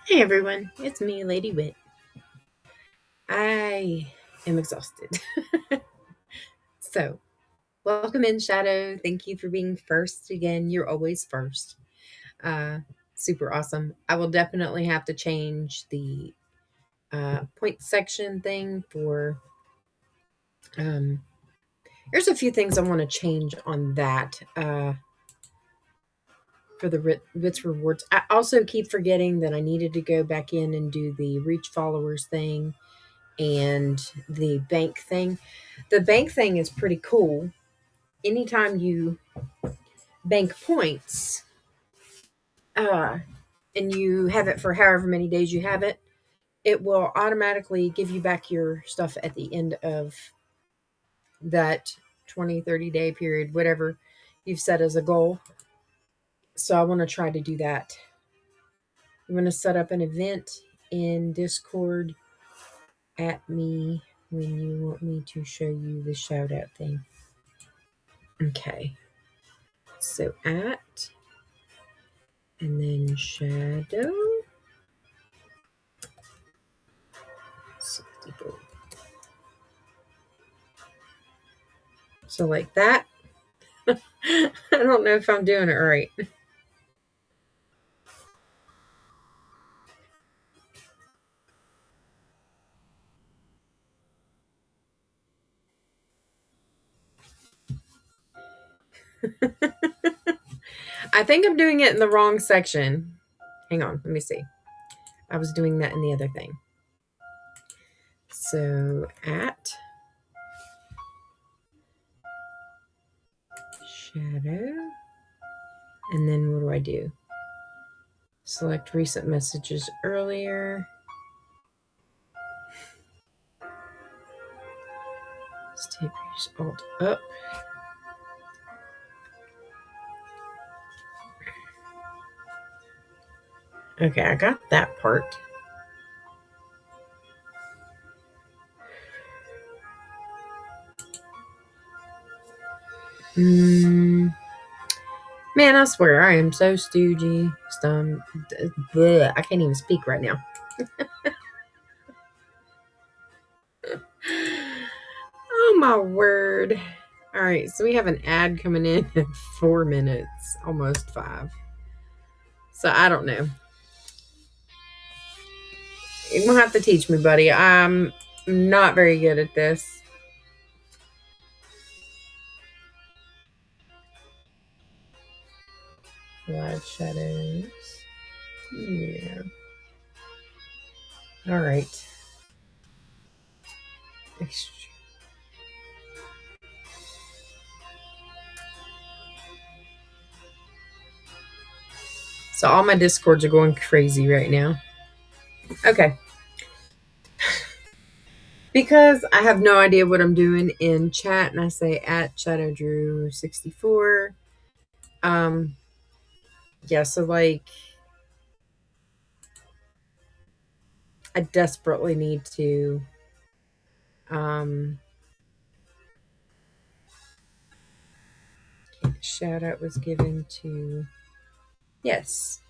Hey everyone, it's me, Lady Wit. I am exhausted. So, welcome in, Shadow. Thank you for being first again. You're always first. Uh, Super awesome. I will definitely have to change the point section thing for. Um, there's a few things I want to change on that for the Wits rewards. I also keep forgetting that I needed to go back in and do the reach followers thing and the bank thing. The bank thing is pretty cool. Anytime you bank points, uh, and you have it for however many days you have it, it will automatically give you back your stuff at the end of that 20, 30-day period, whatever you've set as a goal. So I want to try to do that. I'm going to set up an event in Discord at me when you want me to show you the shout out thing. Okay. So at, and then shadow 64. So like that. I don't know if I'm doing it right. I think I'm doing it in the wrong section. Hang on, let me see. I was doing that in the other thing. So at shadow, and then what do I do? Select recent messages earlier. Stay alt up. Okay, I got that part. Man, I swear I am so stoogey. I can't even speak right now. Oh my word. All right, so we have an ad coming in at 4 minutes, almost 5. So I don't know. You're gonna have to teach me, buddy. I'm not very good at this. Live shadows. Yeah. All right. So all my discords are going crazy right now. Okay. Because I have no idea what I'm doing in chat and I say at Shadow Drew 64. Yeah, so like I desperately need to shout out was given to, yes.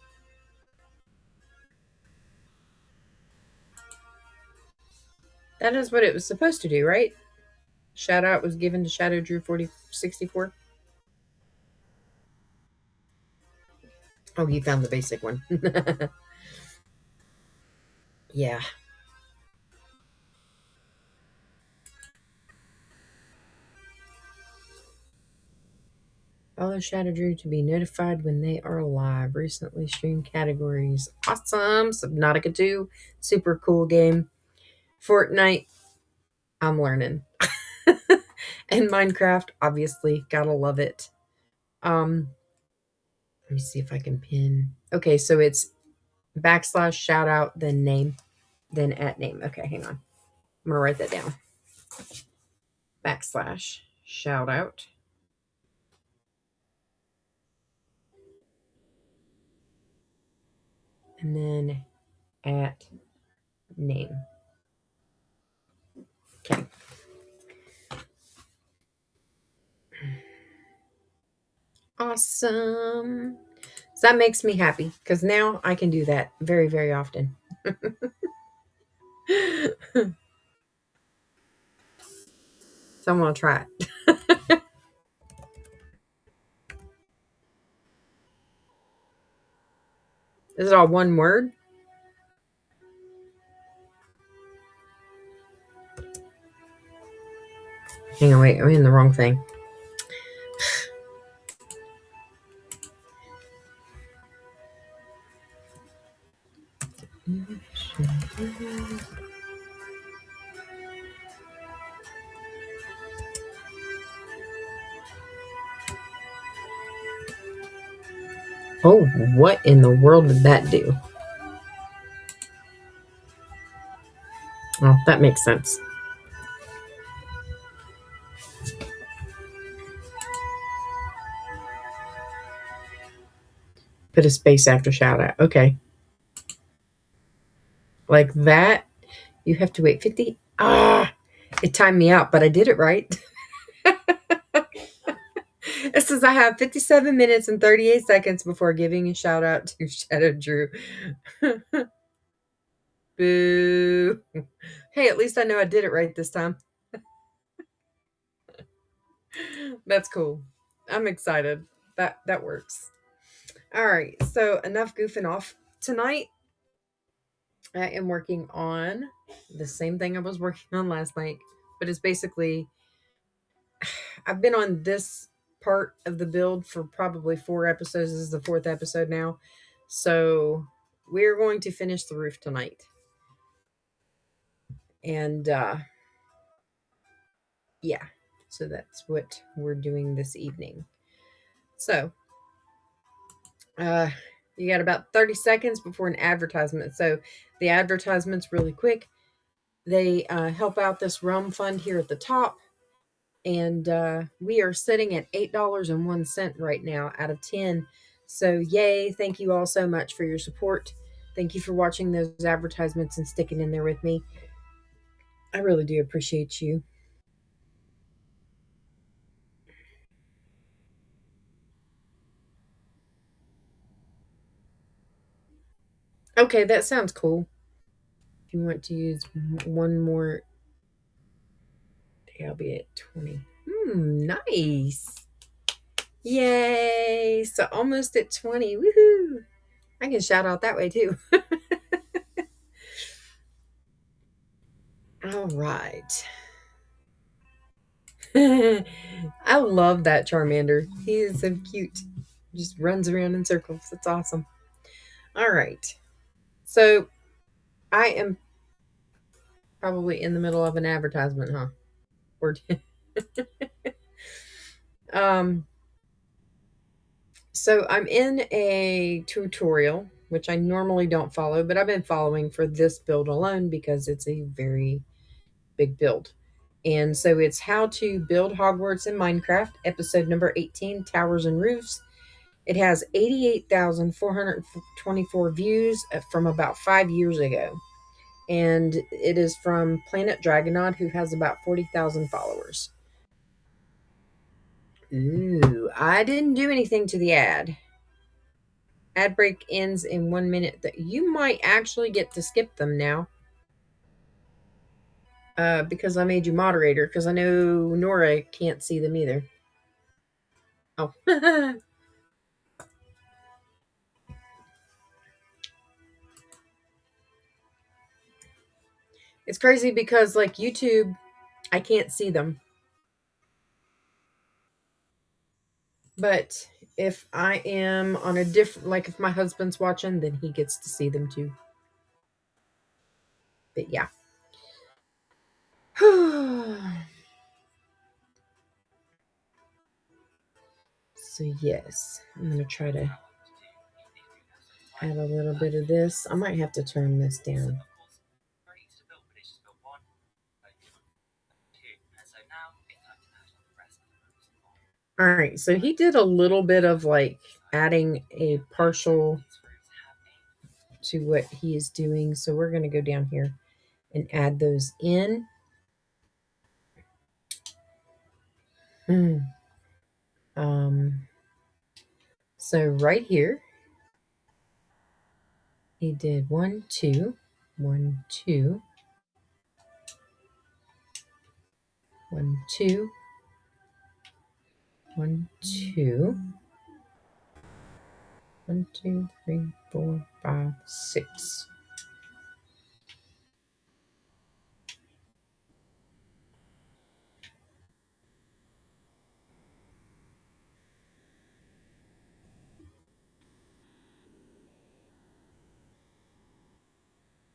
That is what it was supposed to do, right? Shout out was given to Shadow Drew 4064. Oh, he found the basic one. Yeah. Follow Shadow Drew to be notified when they are live. Recently streamed categories. Awesome. Subnautica 2. Super cool game. Fortnite. I'm learning. And Minecraft, obviously. Gotta love it. Let me see if I can pin. Okay, so it's / shout out, then name, then at name. Okay, hang on. I'm gonna write that down. / shout out. And then at name. Okay. Awesome. So that makes me happy because now I can do that very, very often. So I'm going to try it. Is it all one word? Hang on, wait. I'm in the wrong thing. Oh, what in the world did that do? Oh, that makes sense. Put a space after shout out. Okay. Like that. You have to wait 50. Ah, it timed me out, but I did it right. It says I have 57 minutes and 38 seconds before giving a shout out to Shadow Drew. Boo. Hey, at least I know I did it right this time. That's cool. I'm excited. That works. All right. So enough goofing off. Tonight I am working on the same thing I was working on last night, but it's basically I've been on this part of the build for probably 4 episodes. This is the fourth episode now. So we're going to finish the roof tonight. And yeah, so that's what we're doing this evening. So you got about 30 seconds before an advertisement. So the advertisement's really quick. They help out this rum fund here at the top. And we are sitting at $8.01 right now out of 10. So yay, thank you all so much for your support. Thank you for watching those advertisements and sticking in there with me. I really do appreciate you. Okay, that sounds cool. If you want to use one more, I'll be at 20. Nice. Yay. So almost at 20. Woohoo. I can shout out that way too. All right. I love that Charmander. He is so cute. Just runs around in circles. It's awesome. All right. So I am probably in the middle of an advertisement, huh? Or um so I'm in a tutorial which I normally don't follow, but I've been following for this build alone because it's a very big build. And so it's how to build Hogwarts in Minecraft, episode number 18, Towers and Roofs. It has 88,424 views from about 5 years ago. And it is from Planet Dragonaut, who has about 40,000 followers. Ooh, I didn't do anything to the ad. Ad break ends in 1 minute. That you might actually get to skip them now. Because I made you moderator, because I know Nora can't see them either. Oh. It's crazy because, like, YouTube, I can't see them. But if I am on a different, like, if my husband's watching, then he gets to see them too. But yeah. So, yes, I'm going to try to add a little bit of this. I might have to turn this down. All right, so he did a little bit of like adding a partial to what he is doing. So we're going to go down here and add those in. Hmm. Um, So right here, he did 1, 2, 1, 2, 1, 2, 1, 2, 1, 2, 3, 4, 5, 6.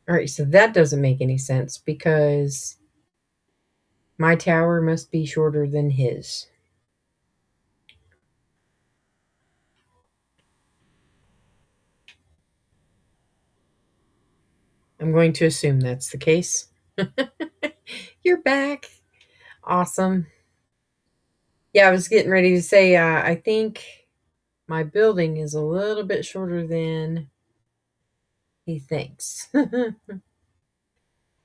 All right, so that doesn't make any sense because my tower must be shorter than his. I'm going to assume that's the case. You're back. Awesome. Yeah, I was getting ready to say, I think my building is a little bit shorter than he thinks.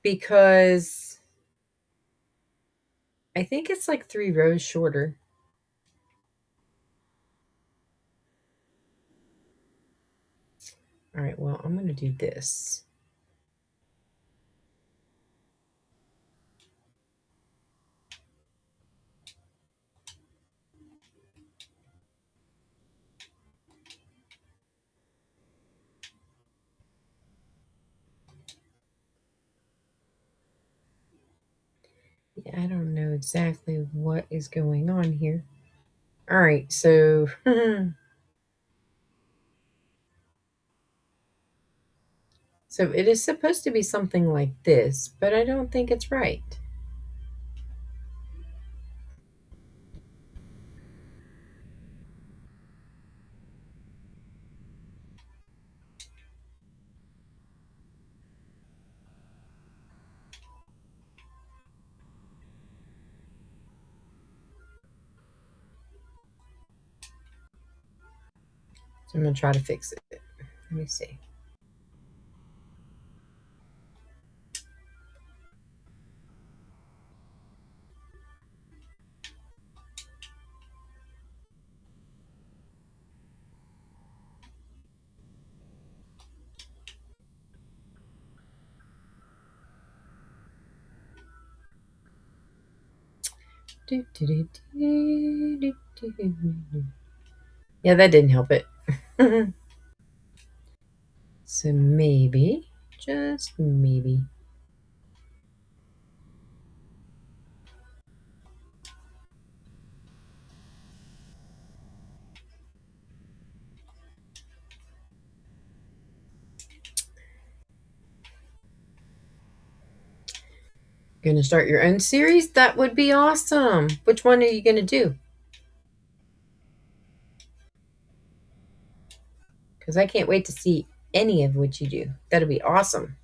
Because I think it's like 3 rows shorter. All right, well, I'm going to do this. Yeah, I don't know exactly what is going on here. All right, so so it is supposed to be something like this, but I don't think it's right. So I'm going to try to fix it. Let me see. Yeah, that didn't help it. So maybe, just maybe. Going to start your own series? That would be awesome. Which one are you going to do? Because I can't wait to see any of what you do. That'll be awesome.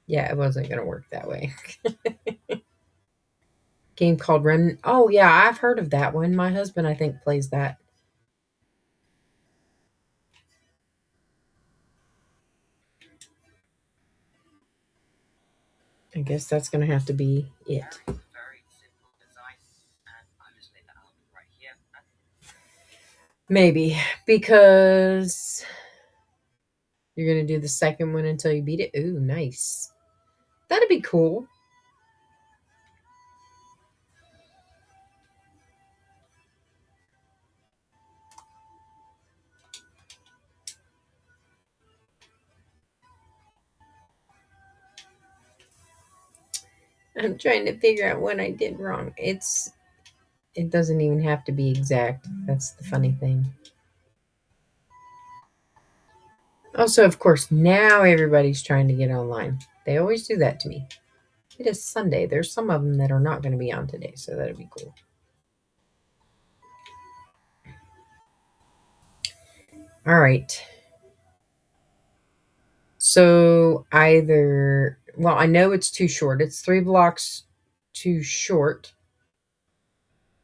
Yeah, it wasn't going to work that way. Game called Remnant. Oh, yeah, I've heard of that one. My husband, I think, plays that. I guess that's going to have to be it. Maybe because you're going to do the second one until you beat it. Ooh, nice. That'd be cool. I'm trying to figure out what I did wrong. It doesn't even have to be exact. That's the funny thing. Also, of course, now everybody's trying to get online. They always do that to me. It is Sunday. There's some of them that are not going to be on today, so that'd be cool. All right. So either, well, I know it's too short. It's 3 blocks too short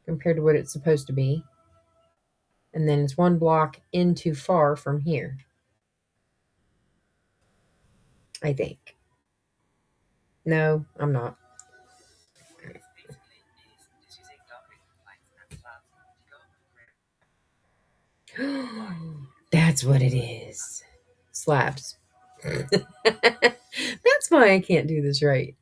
compared to what it's supposed to be. And then it's 1 block in too far from here, I think. No, I'm not. That's what it is. Slabs. That's why I can't do this right.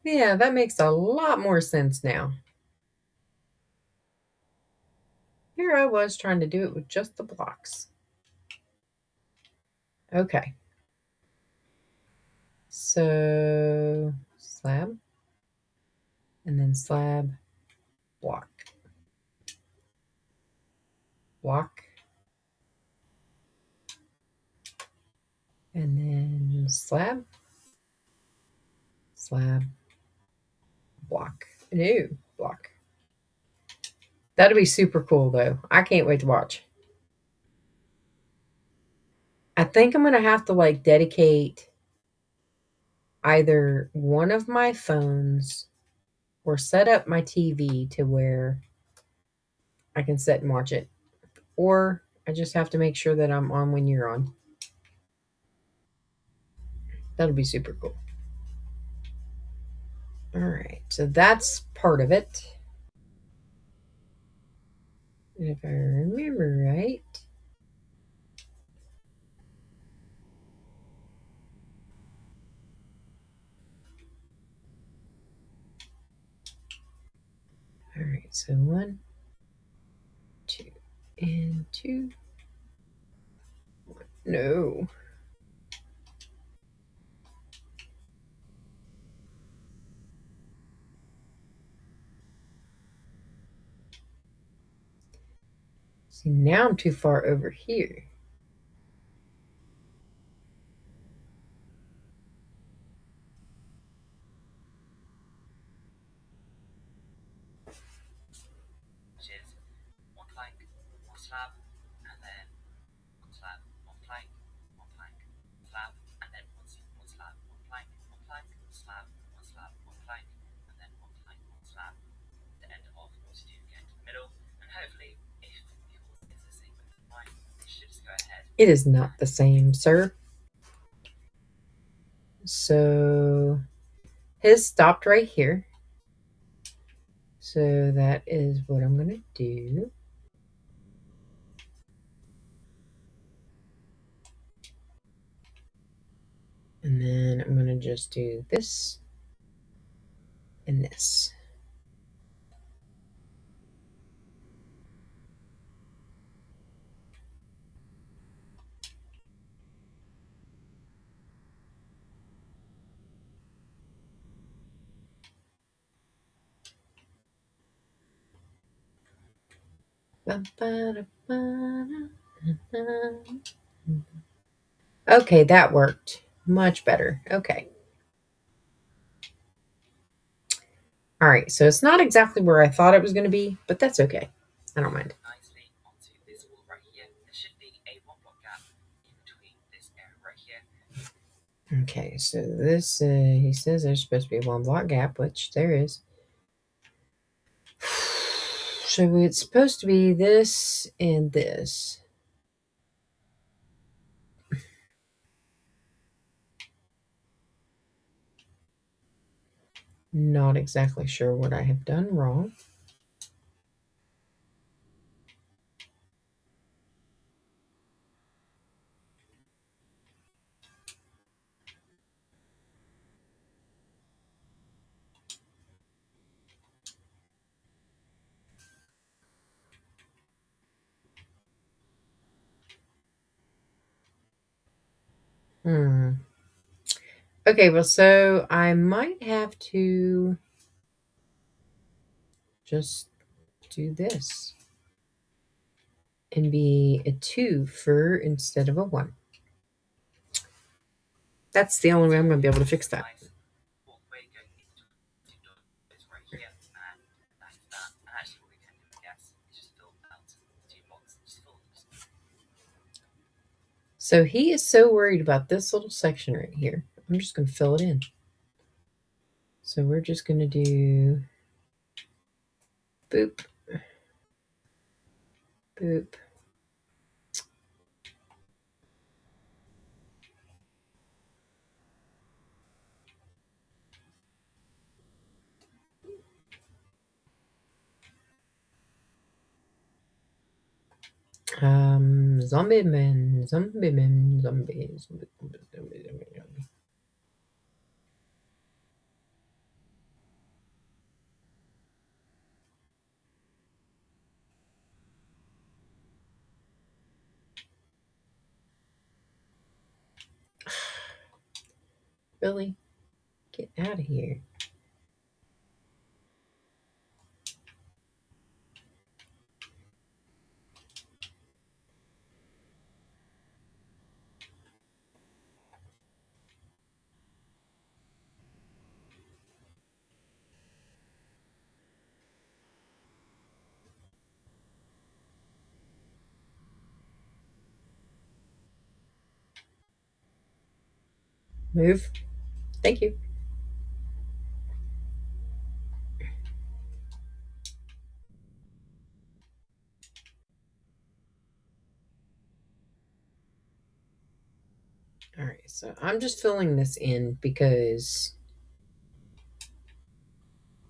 Yeah, that makes a lot more sense now. Here I was trying to do it with just the blocks. Okay. So slab and then slab, block, block, and then slab, slab, block. No, block. That'll be super cool though. I can't wait to watch. I think I'm gonna have to like dedicate either one of my phones or set up my TV to where I can sit and watch it. Or I just have to make sure that I'm on when you're on. That'll be super cool. All right, so that's part of it. And if I remember right, all right, so 1, 2, and 2. No. See, now I'm too far over here. It is not the same, sir. So his stopped right here. So that is what I'm going to do. And then I'm going to just do this and this. Okay, that worked much better. Okay. All right, so it's not exactly where I thought it was going to be, but that's okay. I don't mind. Okay, so this, he says there's supposed to be 1 block gap, which there is. So it's supposed to be this and this. Not exactly sure what I have done wrong. Hmm. Okay, well, so I might have to just do this and be a 2 for instead of a 1. That's the only way I'm going to be able to fix that. So he is so worried about this little section right here. I'm just going to fill it in. So we're just going to do boop, boop. Zombie man, zombie man, zombie, zombie, zombie, zombie, zombie, zombie. Really? Get out of here. Move. Thank you. All right, so I'm just filling this in because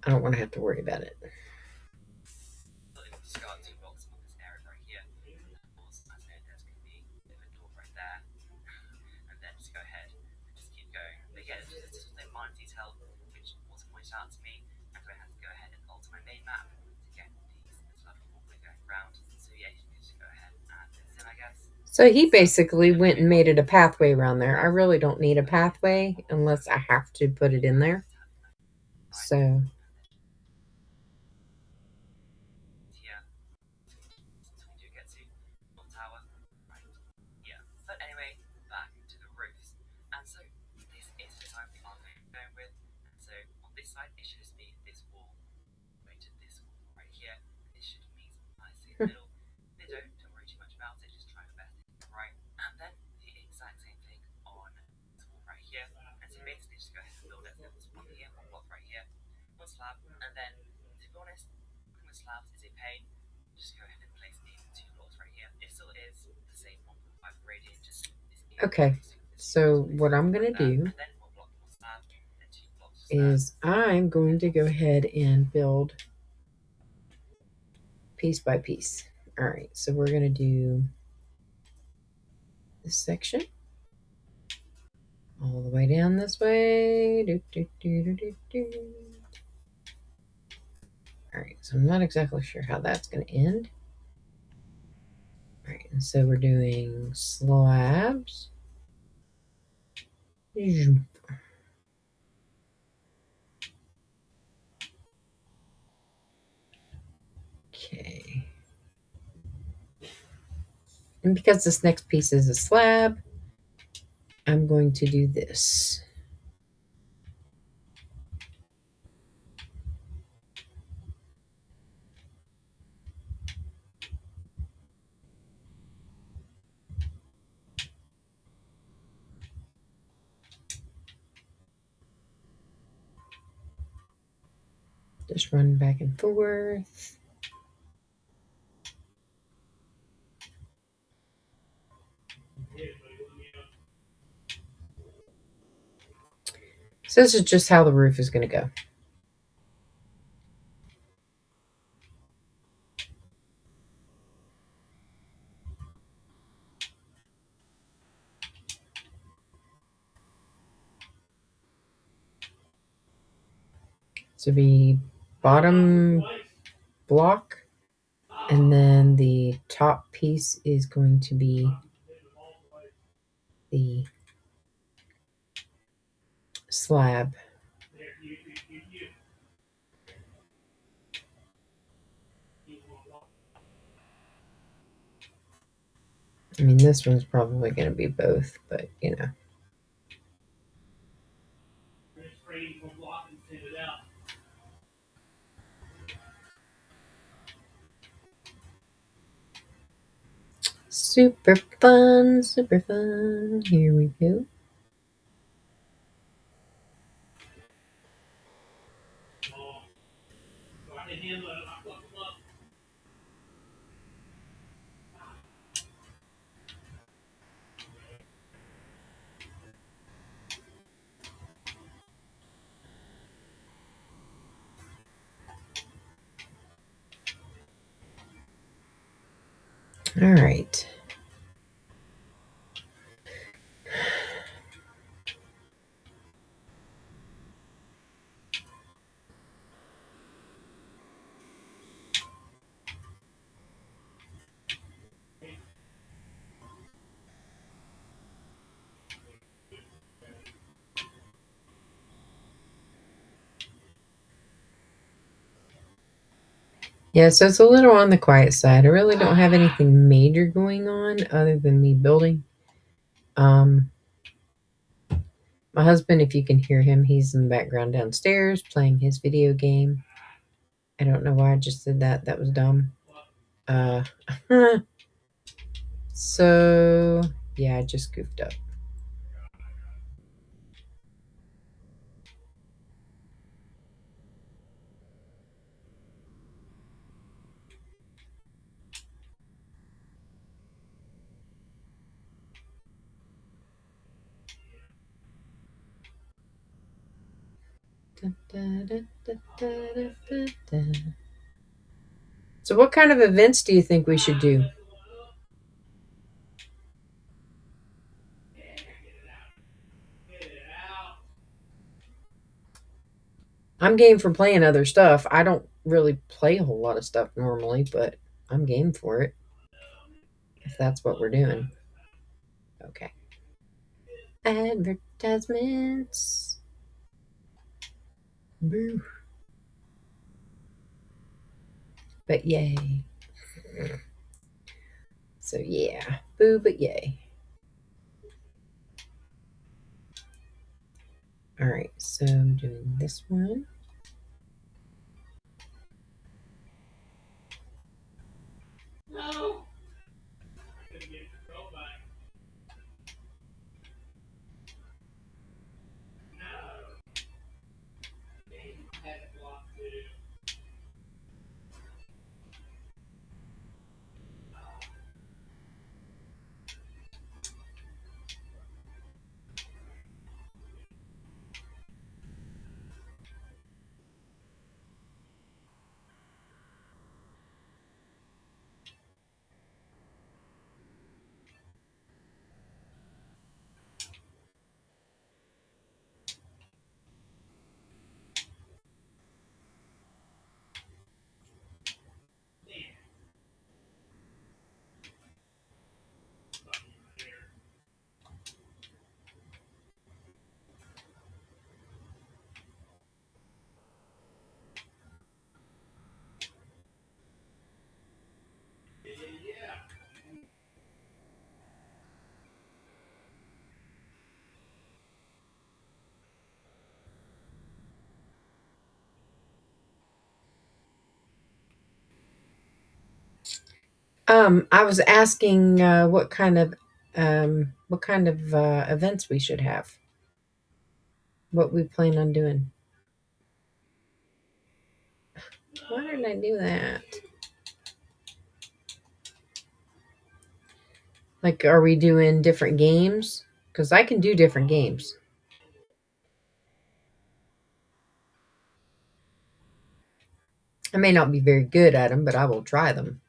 I don't want to have to worry about it. So he basically went and made it a pathway around there. I really don't need a pathway unless I have to put it in there. So okay. So what I'm going to do is I'm going to go ahead and build piece by piece. All right, so we're going to do this section all the way down this way. All right, so I'm not exactly sure how that's going to end. All right, and so we're doing slabs. Okay. And because this next piece is a slab, I'm going to do this. Just run back and forth. So this is just how the roof is going to go. So the bottom block, and then the top piece is going to be the slab. I mean, this one's probably going to be both, but you know. Super fun, super fun. Here we go. All right. Yeah, so it's a little on the quiet side. I really don't have anything major going on other than me building. Um, my husband, if you can hear him, he's in the background downstairs playing his video game. I don't know why I just did that. That was dumb. Uh, so yeah, I just goofed up. So, what kind of events do you think we should do? I'm game for playing other stuff. I don't really play a whole lot of stuff normally, but I'm game for it if that's what we're doing. Okay. Advertisements. Boo. But yay. So yeah. Boo, but yay. All right. So I'm doing this one. I was asking what kind of events we should have. What we plan on doing. Why did I do that? Like, are we doing different games? Because I can do different games. I may not be very good at them, but I will try them.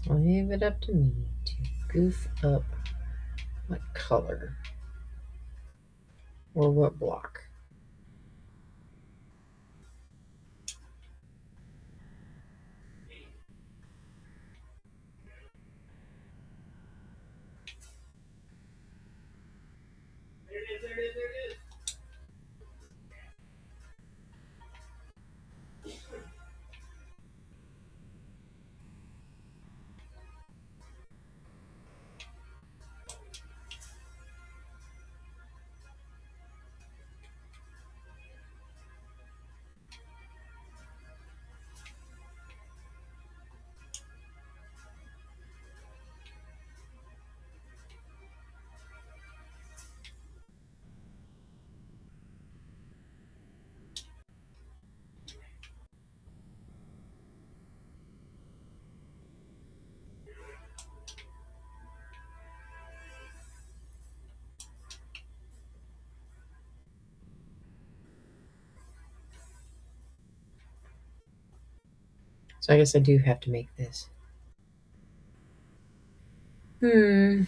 Leave it up to me to goof up what color or what block. So I guess I do have to make this. Hmm.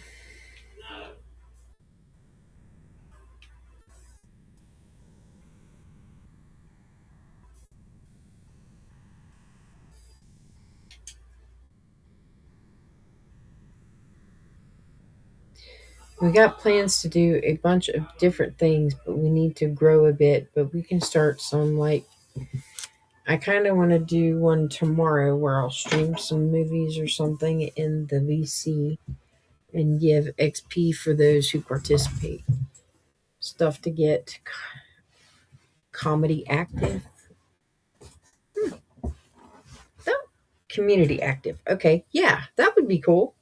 We got plans to do a bunch of different things, but we need to grow a bit. But we can start some like I kind of want to do one tomorrow where I'll stream some movies or something in the VC and give XP for those who participate. Stuff to get comedy active. Oh, community active. Okay, yeah, that would be cool.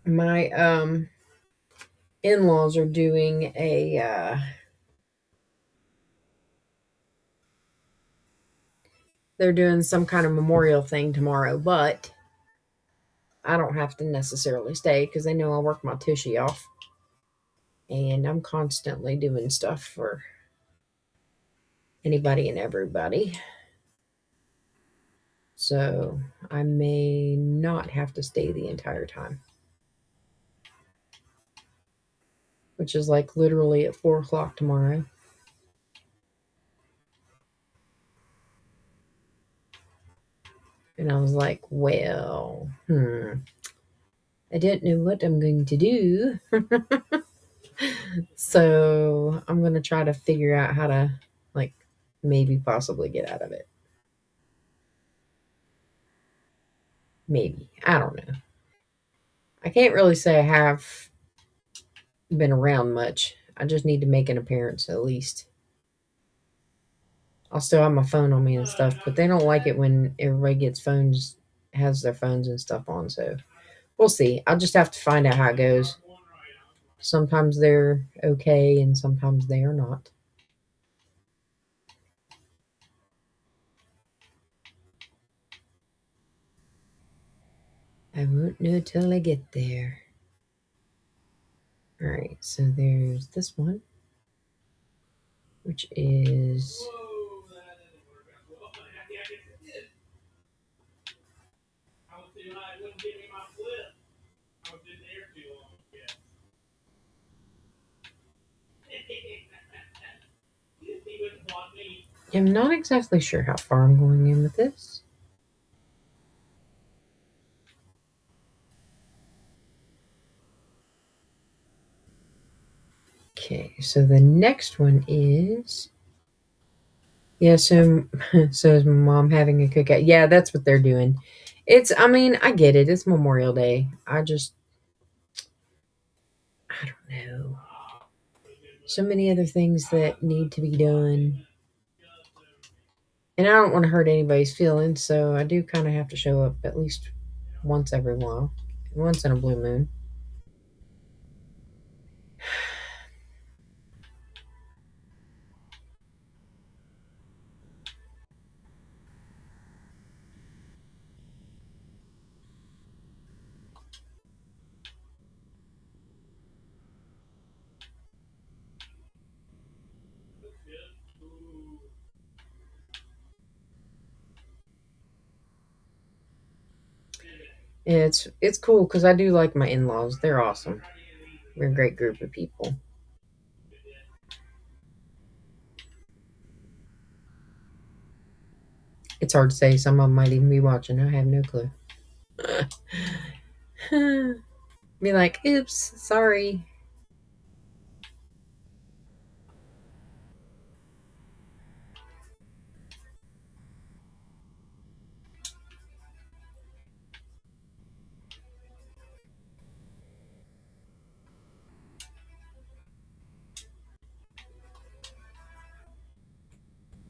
My in-laws are doing a they're doing some kind of memorial thing tomorrow, but I don't have to necessarily stay because they know I work my tushy off and I'm constantly doing stuff for anybody and everybody. So I may not have to stay the entire time, which is like literally at 4 o'clock tomorrow. And I was like, well, I don't know what I'm going to do. So I'm going to try to figure out how to, like, maybe possibly get out of it. Maybe. I don't know. I can't really say I have been around much. I just need to make an appearance at least. I'll still have my phone on me and stuff, but they don't like it when everybody gets phones, has their phones and stuff on. So we'll see. I'll just have to find out how it goes. Sometimes they're okay, and sometimes they are not. I won't know till I get there. All right, so there's this one, which is I'm not exactly sure how far I'm going in with this. Okay, so the next one is yeah. So so is my mom having a cookout? Yeah, that's what they're doing. It's I mean I get it. It's Memorial Day. I don't know. So many other things that need to be done, and I don't want to hurt anybody's feelings. So I do kind of have to show up at least once every while, once in a blue moon. It's cool because I do like my in-laws. They're awesome. We're a great group of people. It's hard to say. Some of them might even be watching. I have no clue. Be like, oops, sorry.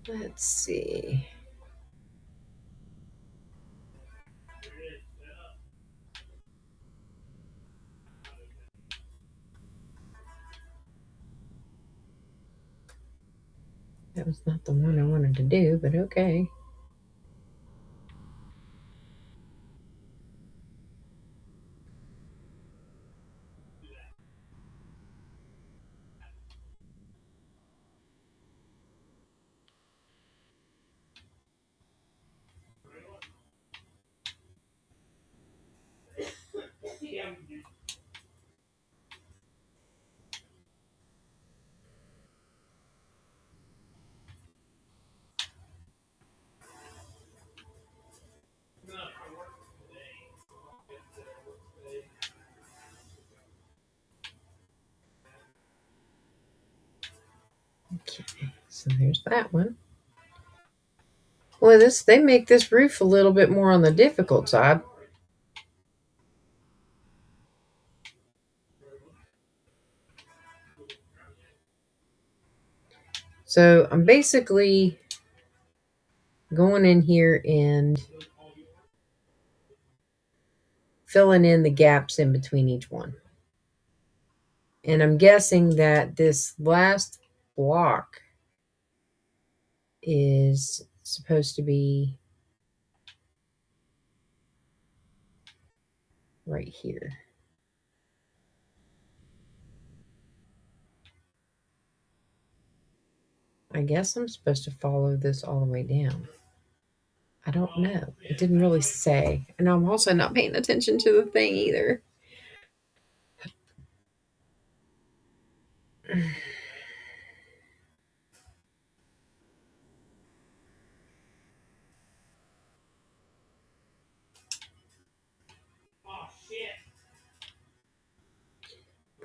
Let's see. That was not the one I wanted to do, but okay. Okay, so there's that one. Well, this they make this roof a little bit more on the difficult side. So I'm basically going in here and filling in the gaps in between each one. And I'm guessing that this last block is supposed to be right here. I guess I'm supposed to follow this all the way down. I don't know. It didn't really say. And I'm also not paying attention to the thing either.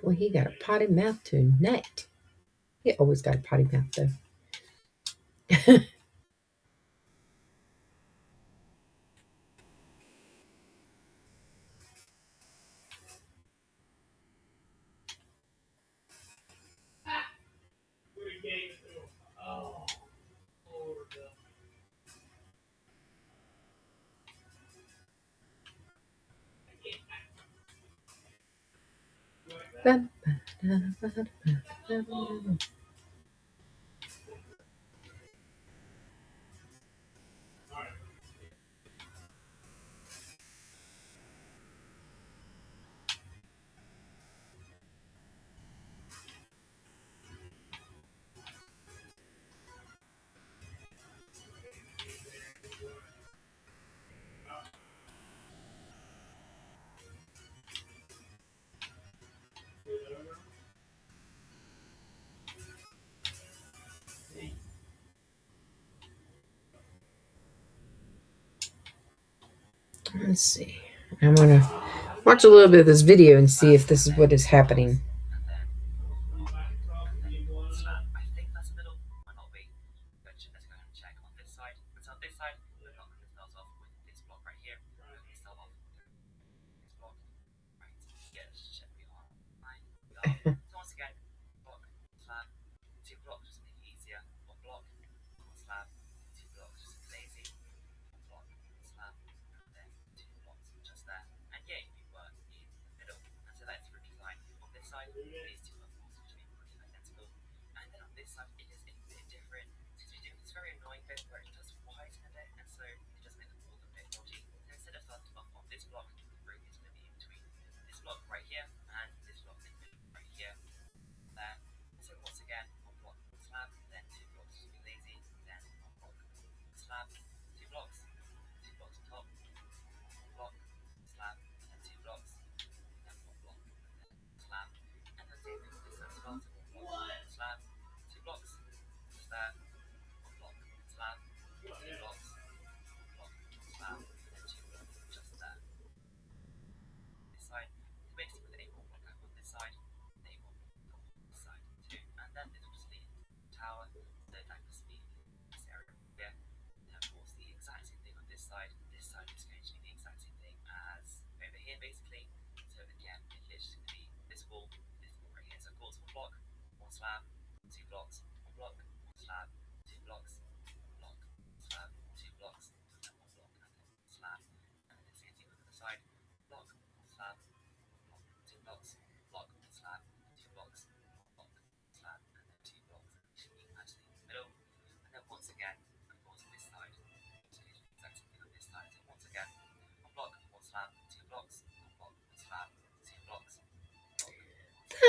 Boy, he got a potty mouth tonight. He always got a potty mouth though. Let's see. I'm gonna watch a little bit of this video and see if this is what is happening.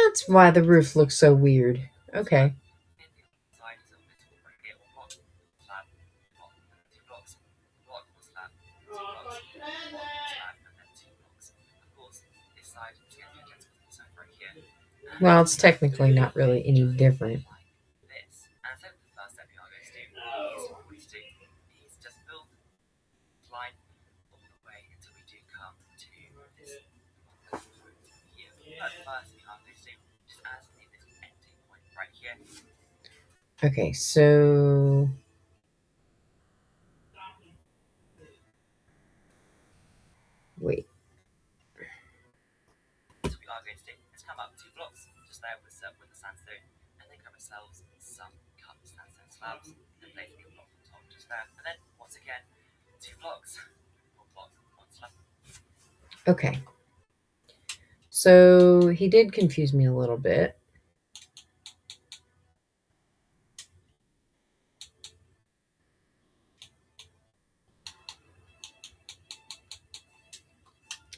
That's why the roof looks so weird. Okay. Well, it's technically not really any different. Okay, so wait. Okay. So he did confuse me a little bit.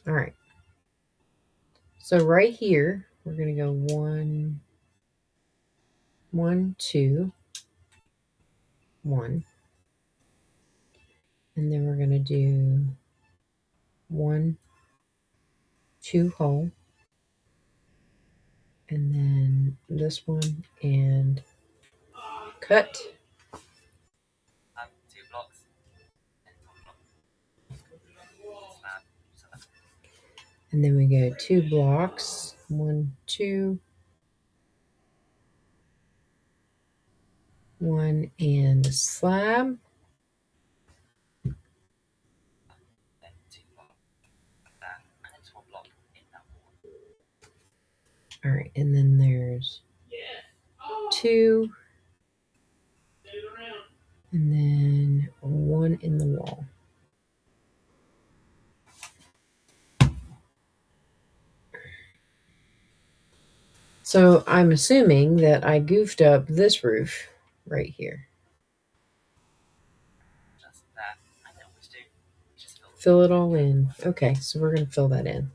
All right. So right here, we're going to go 1, 1, 2, 1. And then we're going to do 1, 2 hole. And then this one and cut. And then we go 2 blocks. 1, 2, 1, and a slab. All right, and then there's 2, and then 1 in the wall. So I'm assuming that I goofed up this roof right here. Fill it all in. Okay, so we're going to fill that in.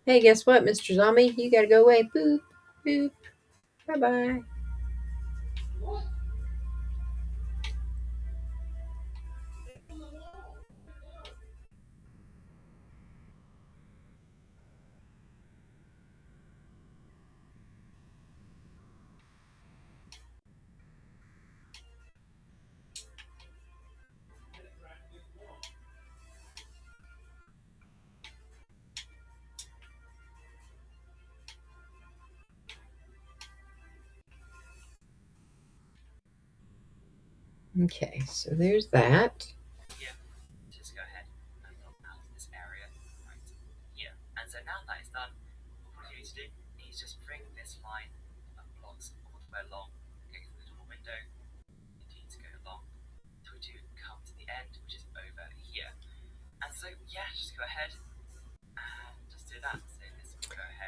Hey, guess what, Mr. Zombie? You got to go away. Boop, boop. Bye-bye. Okay, so there's that.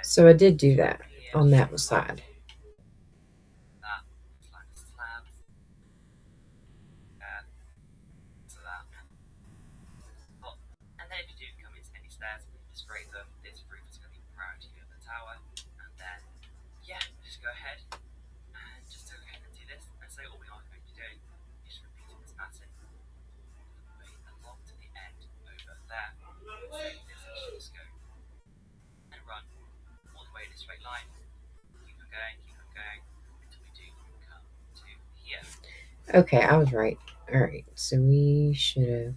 So I did do that on that side. Okay, I was right. All right, so we should have.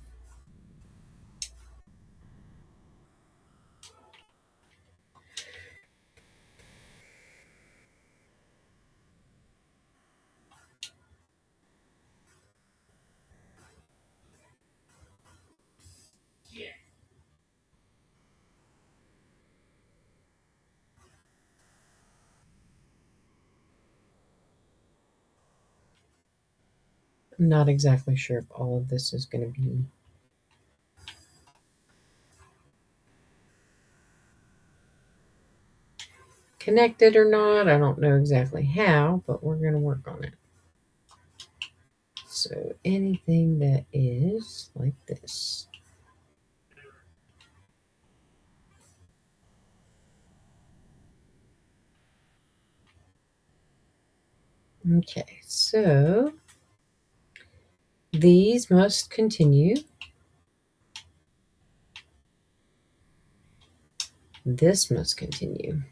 Not exactly sure if all of this is going to be connected or not. I don't know exactly how, but we're going to work on it. So anything that is like this. Okay, so these must continue. This must continue.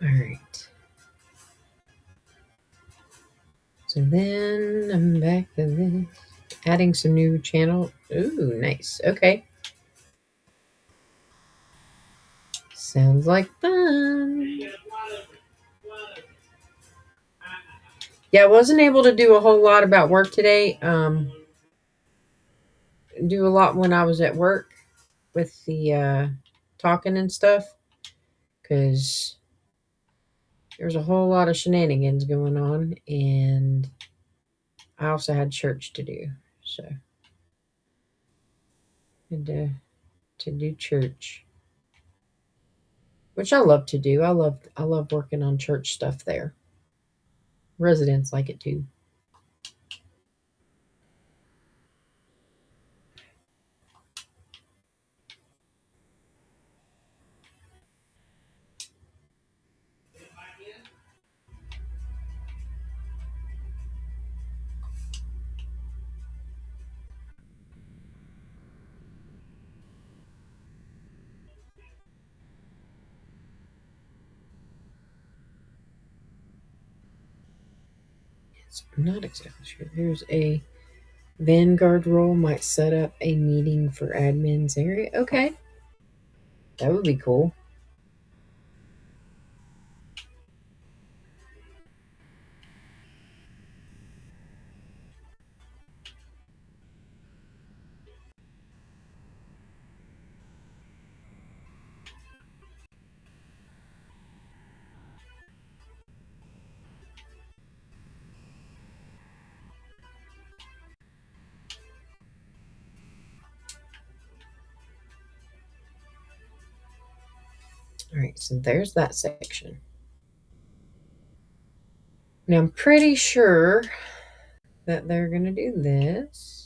All right. So then I'm back to this. Adding some new channel. Ooh, nice. Okay. Sounds like fun. Yeah, I wasn't able to do a whole lot about work today. Do a lot when I was at work with the talking and stuff because there's a whole lot of shenanigans going on, and I also had church to do, so had to do church, which I love to do. I love working on church stuff there. Residents like it too. I'm not exactly sure. There's a Vanguard role might set up a meeting for admins area. Okay, that would be cool. All right, so there's that section. Now I'm pretty sure that they're going to do this.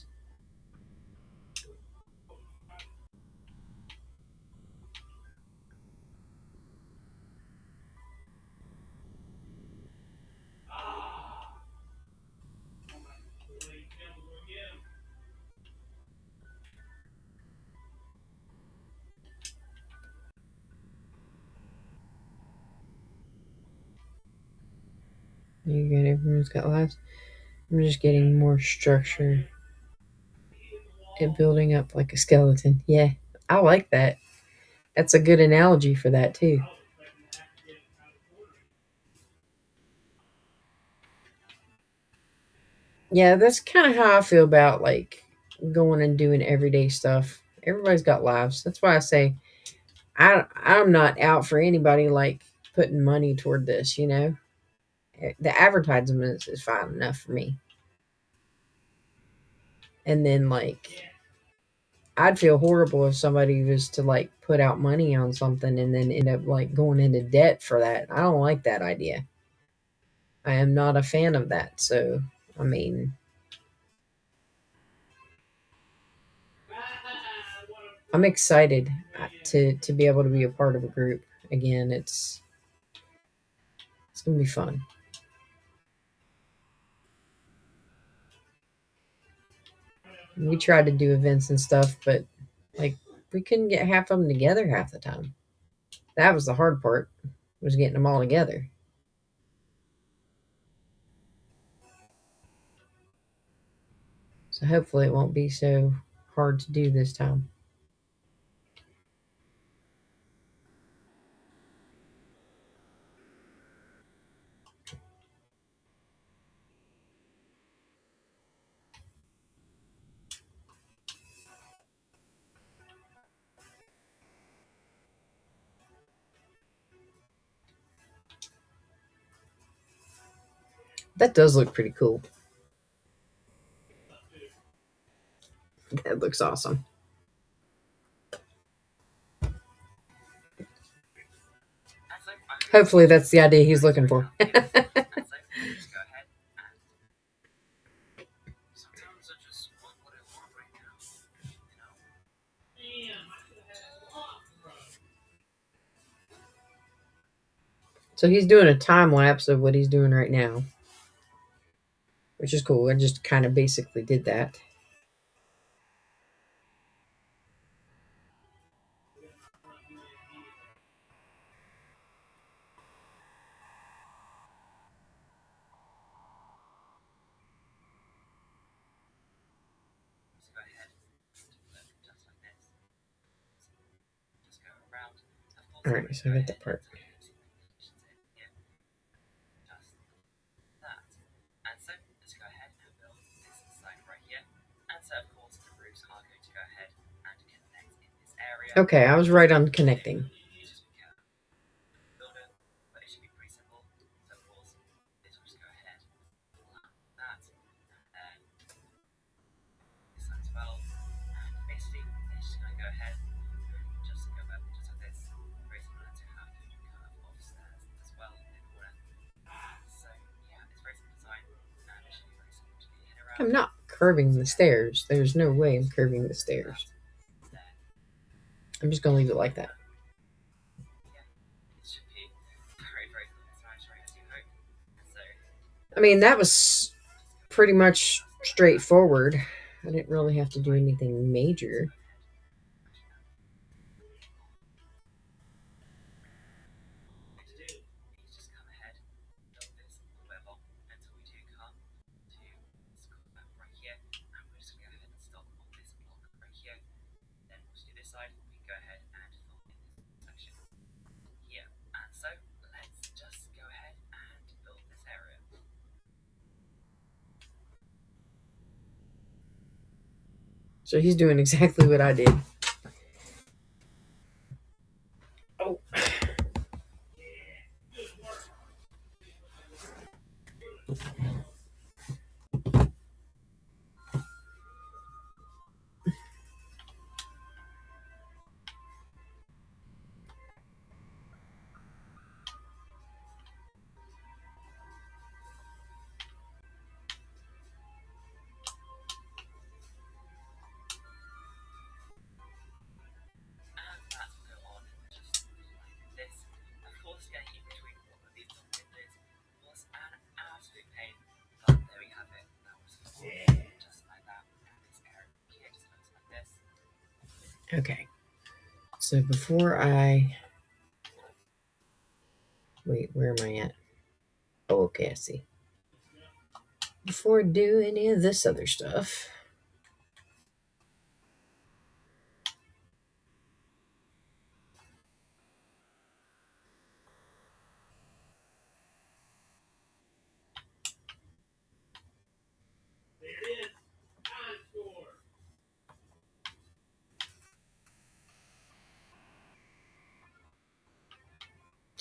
You got everyone's got lives. I'm just getting more structure and building up like a skeleton. Yeah, I like that. That's a good analogy for that too. Yeah, that's kind of how I feel about like going and doing everyday stuff. Everybody's got lives. That's why I say I'm not out for anybody like putting money toward this. The advertisements is fine enough for me. And then like I'd feel horrible if somebody was to like put out money on something and then end up like going into debt for that. I don't like that idea. I am not a fan of that. So, I mean, I'm excited to be able to be a part of a group again. It's gonna be fun. We tried to do events and stuff, but like we couldn't get half of them together half the time. That was the hard part, was getting them all together. So hopefully it won't be so hard to do this time. That does look pretty cool. That looks awesome. Hopefully that's the idea he's looking for. So he's doing a time lapse of what he's doing right now, which is cool. I just kind of basically did that. All right, so I got that part. Okay, I was right on connecting. I'm not curving the stairs. There's no way I'm curving the stairs. I'm just going to leave it like that. I mean, that was pretty much straightforward. I didn't really have to do anything major. So he's doing exactly what I did. Oh, okay. So before I wait, where am I at? Oh, okay, I see. Before I do any of this other stuff,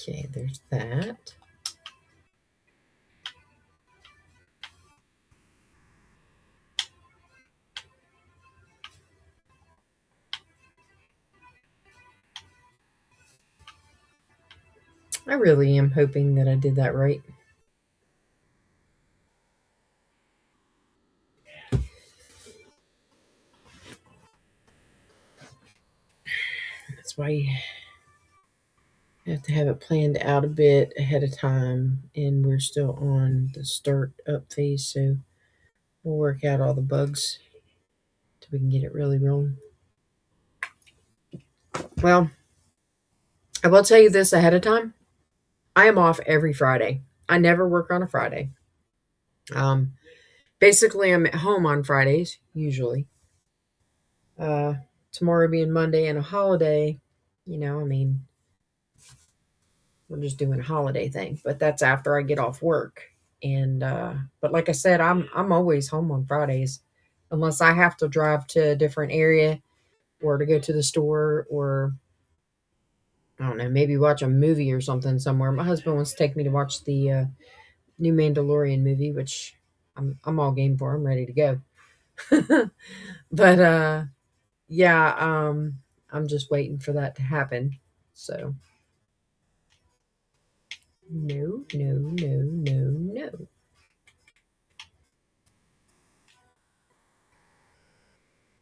okay, there's that. I really am hoping that I did that right. That's why you have have to have it planned out a bit ahead of time, and we're still on the start up phase, so we'll work out all the bugs till we can get it really rolling. Well, I will tell you this ahead of time. I am off every Friday. I never work on a Friday. Um, Basically, I'm at home on Fridays, usually. Uh, Tomorrow being Monday and a holiday, I mean, we're just doing a holiday thing, but that's after I get off work. And but like I said, I'm always home on Fridays, unless I have to drive to a different area or to go to the store or I don't know, maybe watch a movie or something somewhere. My husband wants to take me to watch the new Mandalorian movie, which I'm all game for. I'm ready to go. But yeah, I'm just waiting for that to happen. So no, no, no, no, no.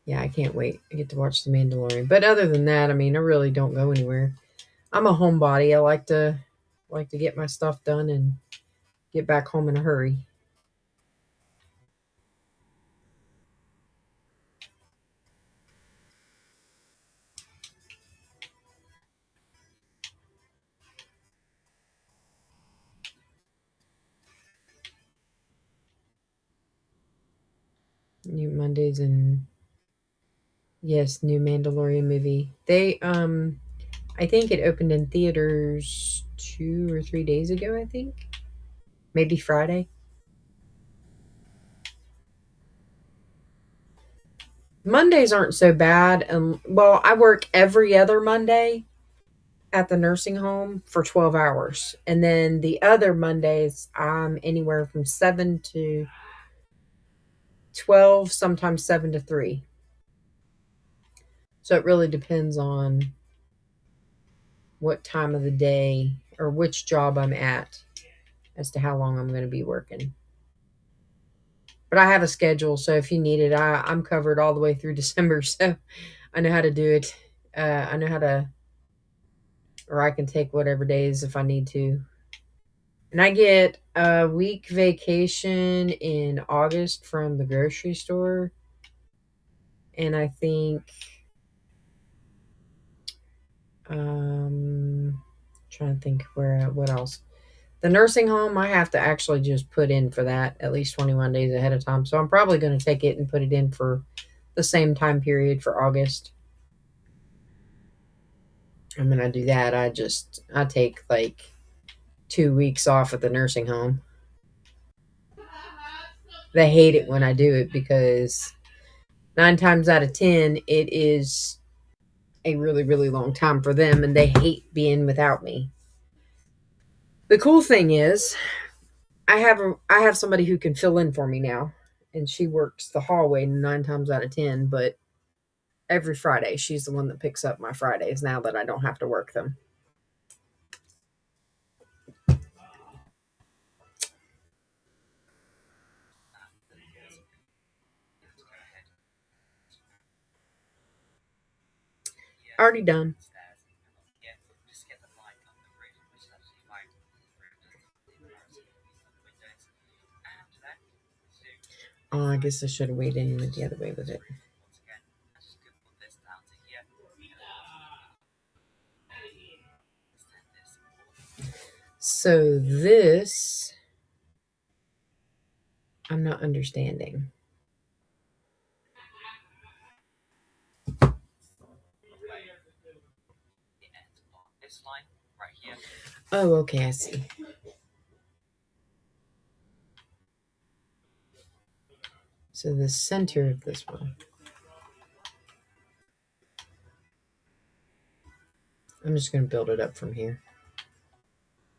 Yeah, I can't wait. I get to watch The Mandalorian. But other than that, I mean, I really don't go anywhere. I'm a homebody. I like to get my stuff done and get back home in a hurry. New Mondays and yes, new Mandalorian movie. They I think it opened in theaters 2 or 3 days ago, I think. Maybe Friday. Mondays aren't so bad. Well, I work every other Monday at the nursing home for 12 hours. And then the other Mondays, I'm anywhere from 7 to 12, sometimes 7 to 3. So it really depends on what time of the day or which job I'm at as to how long I'm going to be working. But I have a schedule, so if you need it, I'm covered all the way through December. So I know how to do it. I know how to, or I can take whatever days if I need to. And I get a week vacation in August from the grocery store. And I think, trying to think what else. The nursing home, I have to actually just put in for that at least 21 days ahead of time. So I'm probably going to take it and put it in for the same time period for August. And when I do that, I take like 2 weeks off at the nursing home. They hate it when I do it because 9 times out of 10, it is a really, really long time for them and they hate being without me. The cool thing is I have somebody who can fill in for me now and she works the hallway 9 times out of 10, but every Friday she's the one that picks up my Fridays now that I don't have to work them. Already done. Oh, I guess I should have waited and went the other way with it. So this I'm not understanding. Oh, okay, I see. So the center of this one. I'm just going to build it up from here.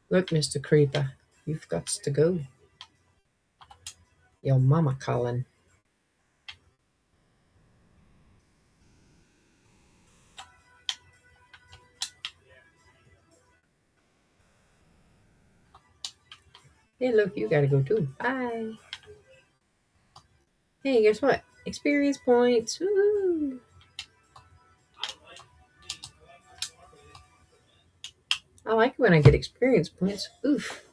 Look, Mr. Creeper, you've got to go. Your mama calling. Hey, look, you got to go too. Bye. Hey, guess what? Experience points. Woo! I like when I get experience points. Oof.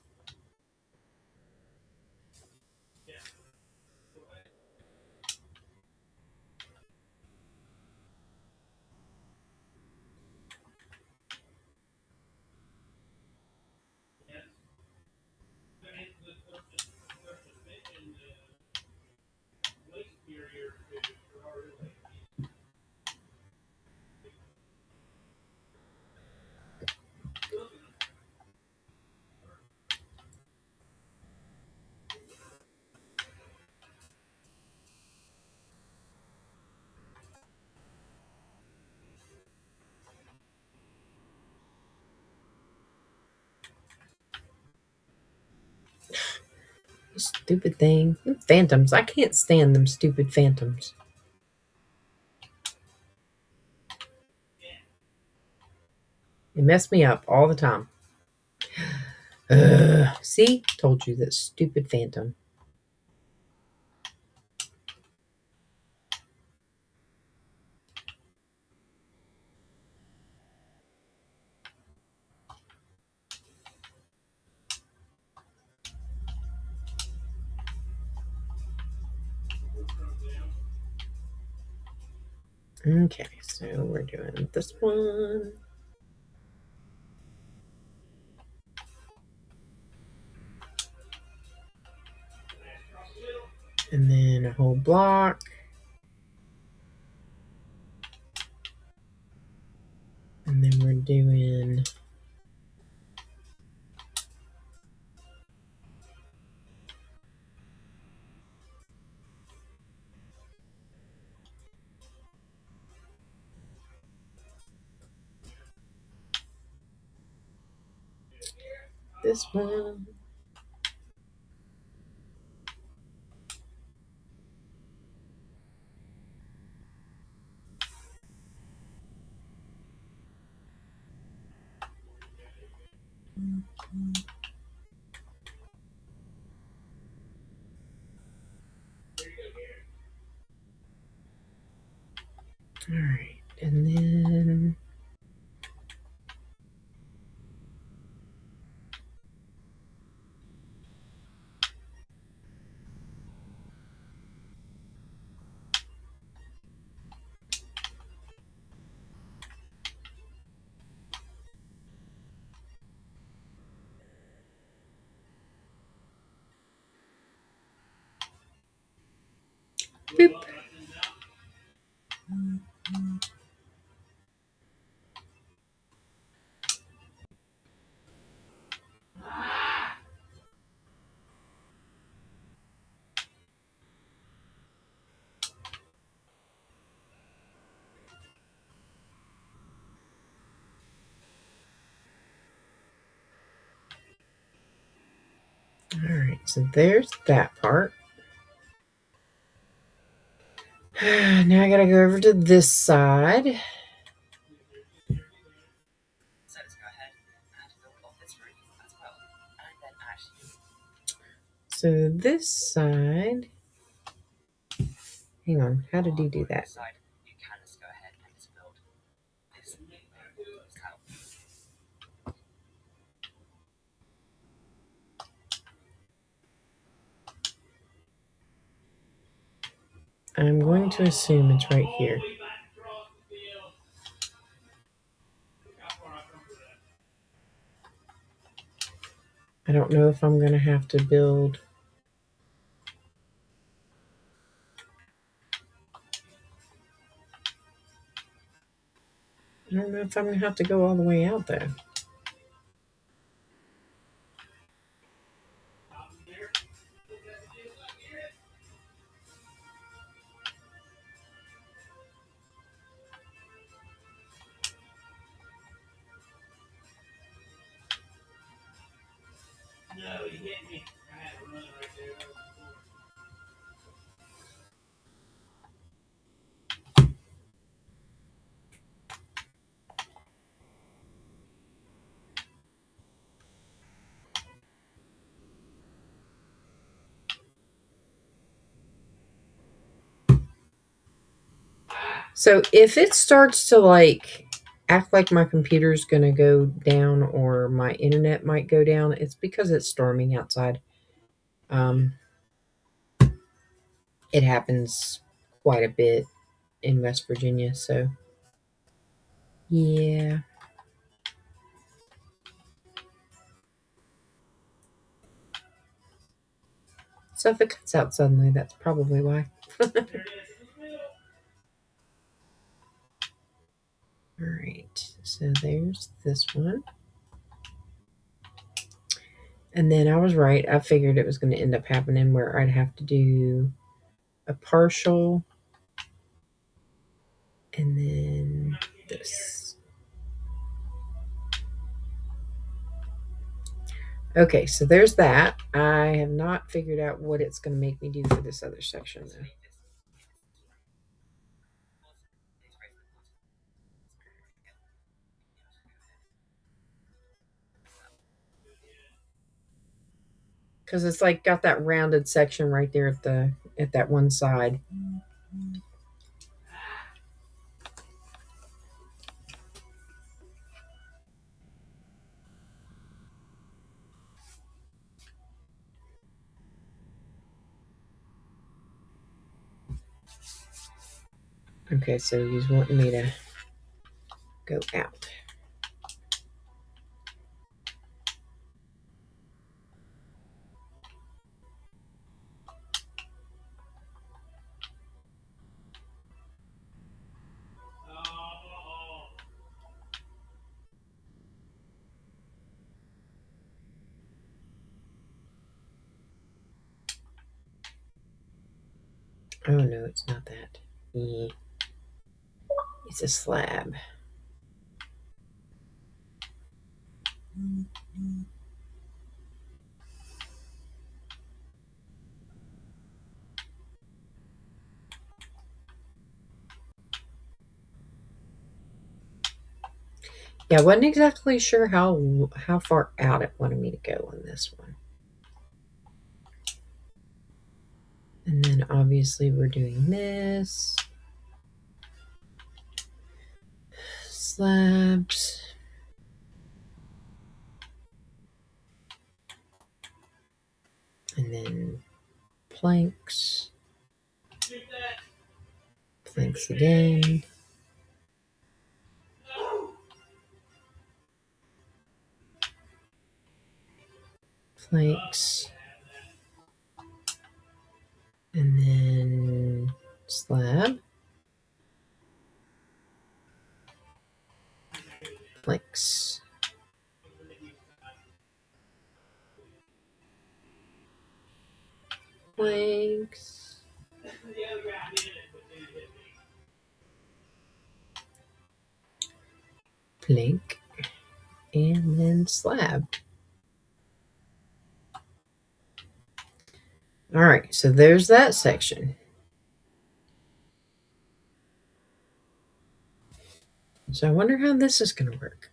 Stupid thing. Phantoms. I can't stand them stupid phantoms. They mess me up all the time. See? Told you that stupid phantom. Okay, so we're doing this one. And then a whole block. And then we're doing this one. All right, and then boop. All right, so there's that part. Now I gotta go over to this side. So this side. Hang on, how did he do that? I'm going to assume it's right here. I don't know if I'm going to have to build. I don't know if I'm going to have to go all the way out though. No, you hit me. I had to run right there. So if it starts to like act like my computer's going to go down or my internet might go down, it's because it's storming outside. Um, it happens quite a bit in West Virginia, so yeah. So if it cuts out suddenly, that's probably why. All right, so there's this one. And then I was right. I figured it was going to end up happening where I'd have to do a partial and then this. Okay, so there's that. I have not figured out what it's going to make me do for this other section though. Because it's like got that rounded section right there at that one side. Okay, so he's wanting me to go out. Oh no, it's not that. It's a slab. Yeah, I wasn't exactly sure how far out it wanted me to go on this one. And then obviously we're doing this. Slabs. And then planks. Planks again. Planks. And then slab. Planks. Planks. Plank. And then slab. All right, so there's that section. So I wonder how this is going to work.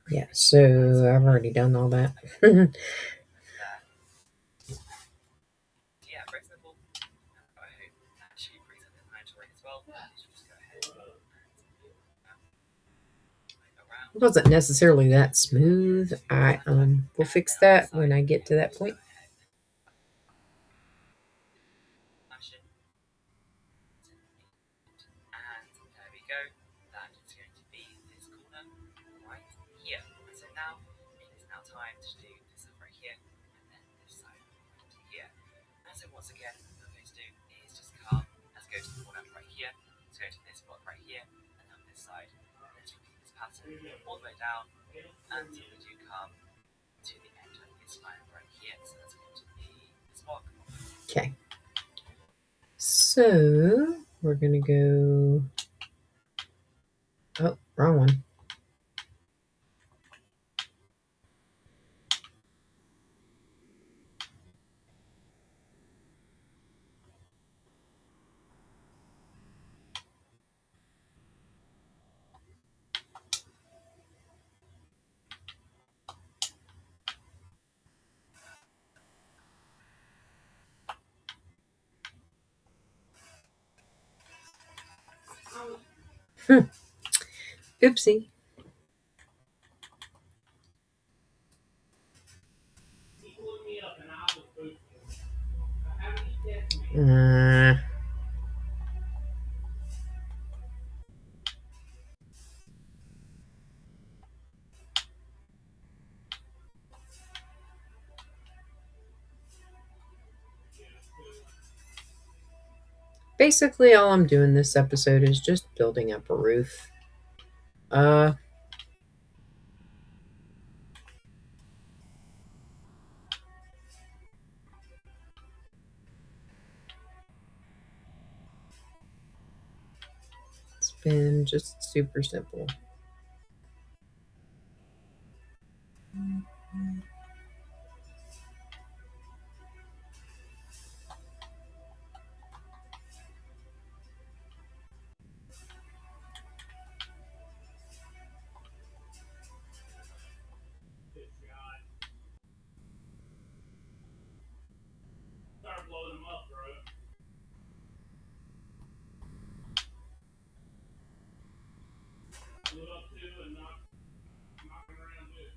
Yeah, so I've already done all that. It wasn't necessarily that smooth. I will fix that when I get to that point. Okay. So we're gonna go. Oh, wrong one. Oopsie. He pulled me up and I was pooping. How did he catch me? Uh, Basically, all I'm doing this episode is just building up a roof. Uh, it's been just super simple. Good shot. Start blowing him up, bro. Blew up too and knocking around too.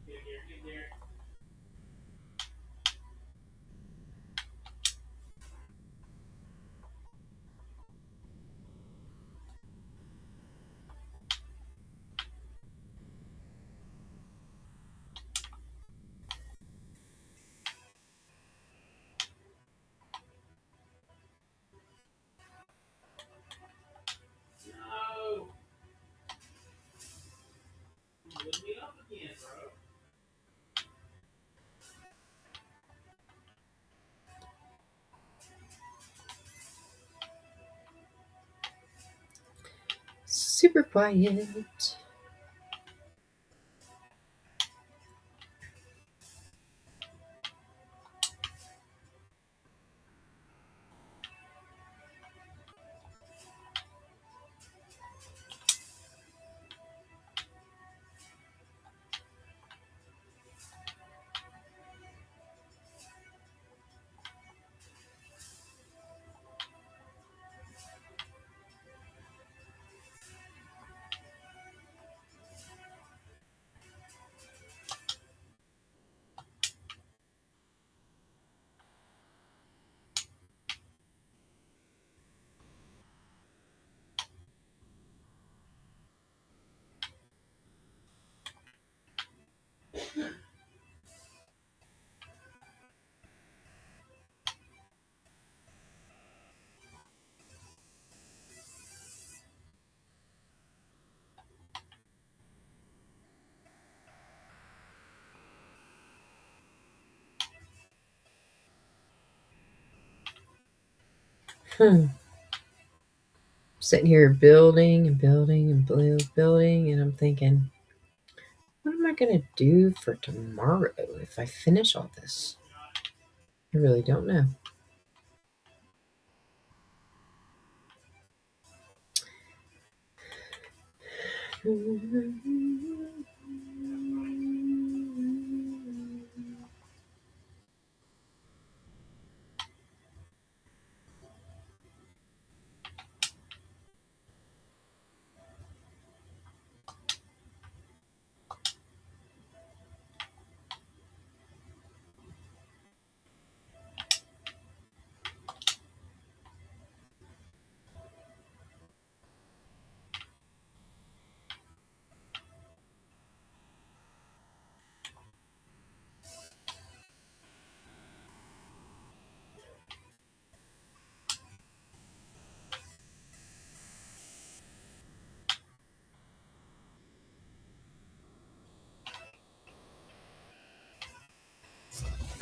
Get there, get there. No. You blew me up again, bro. Super quiet. Hmm. Sitting here building and building and building, and I'm thinking, what am I going to do for tomorrow if I finish all this? I really don't know.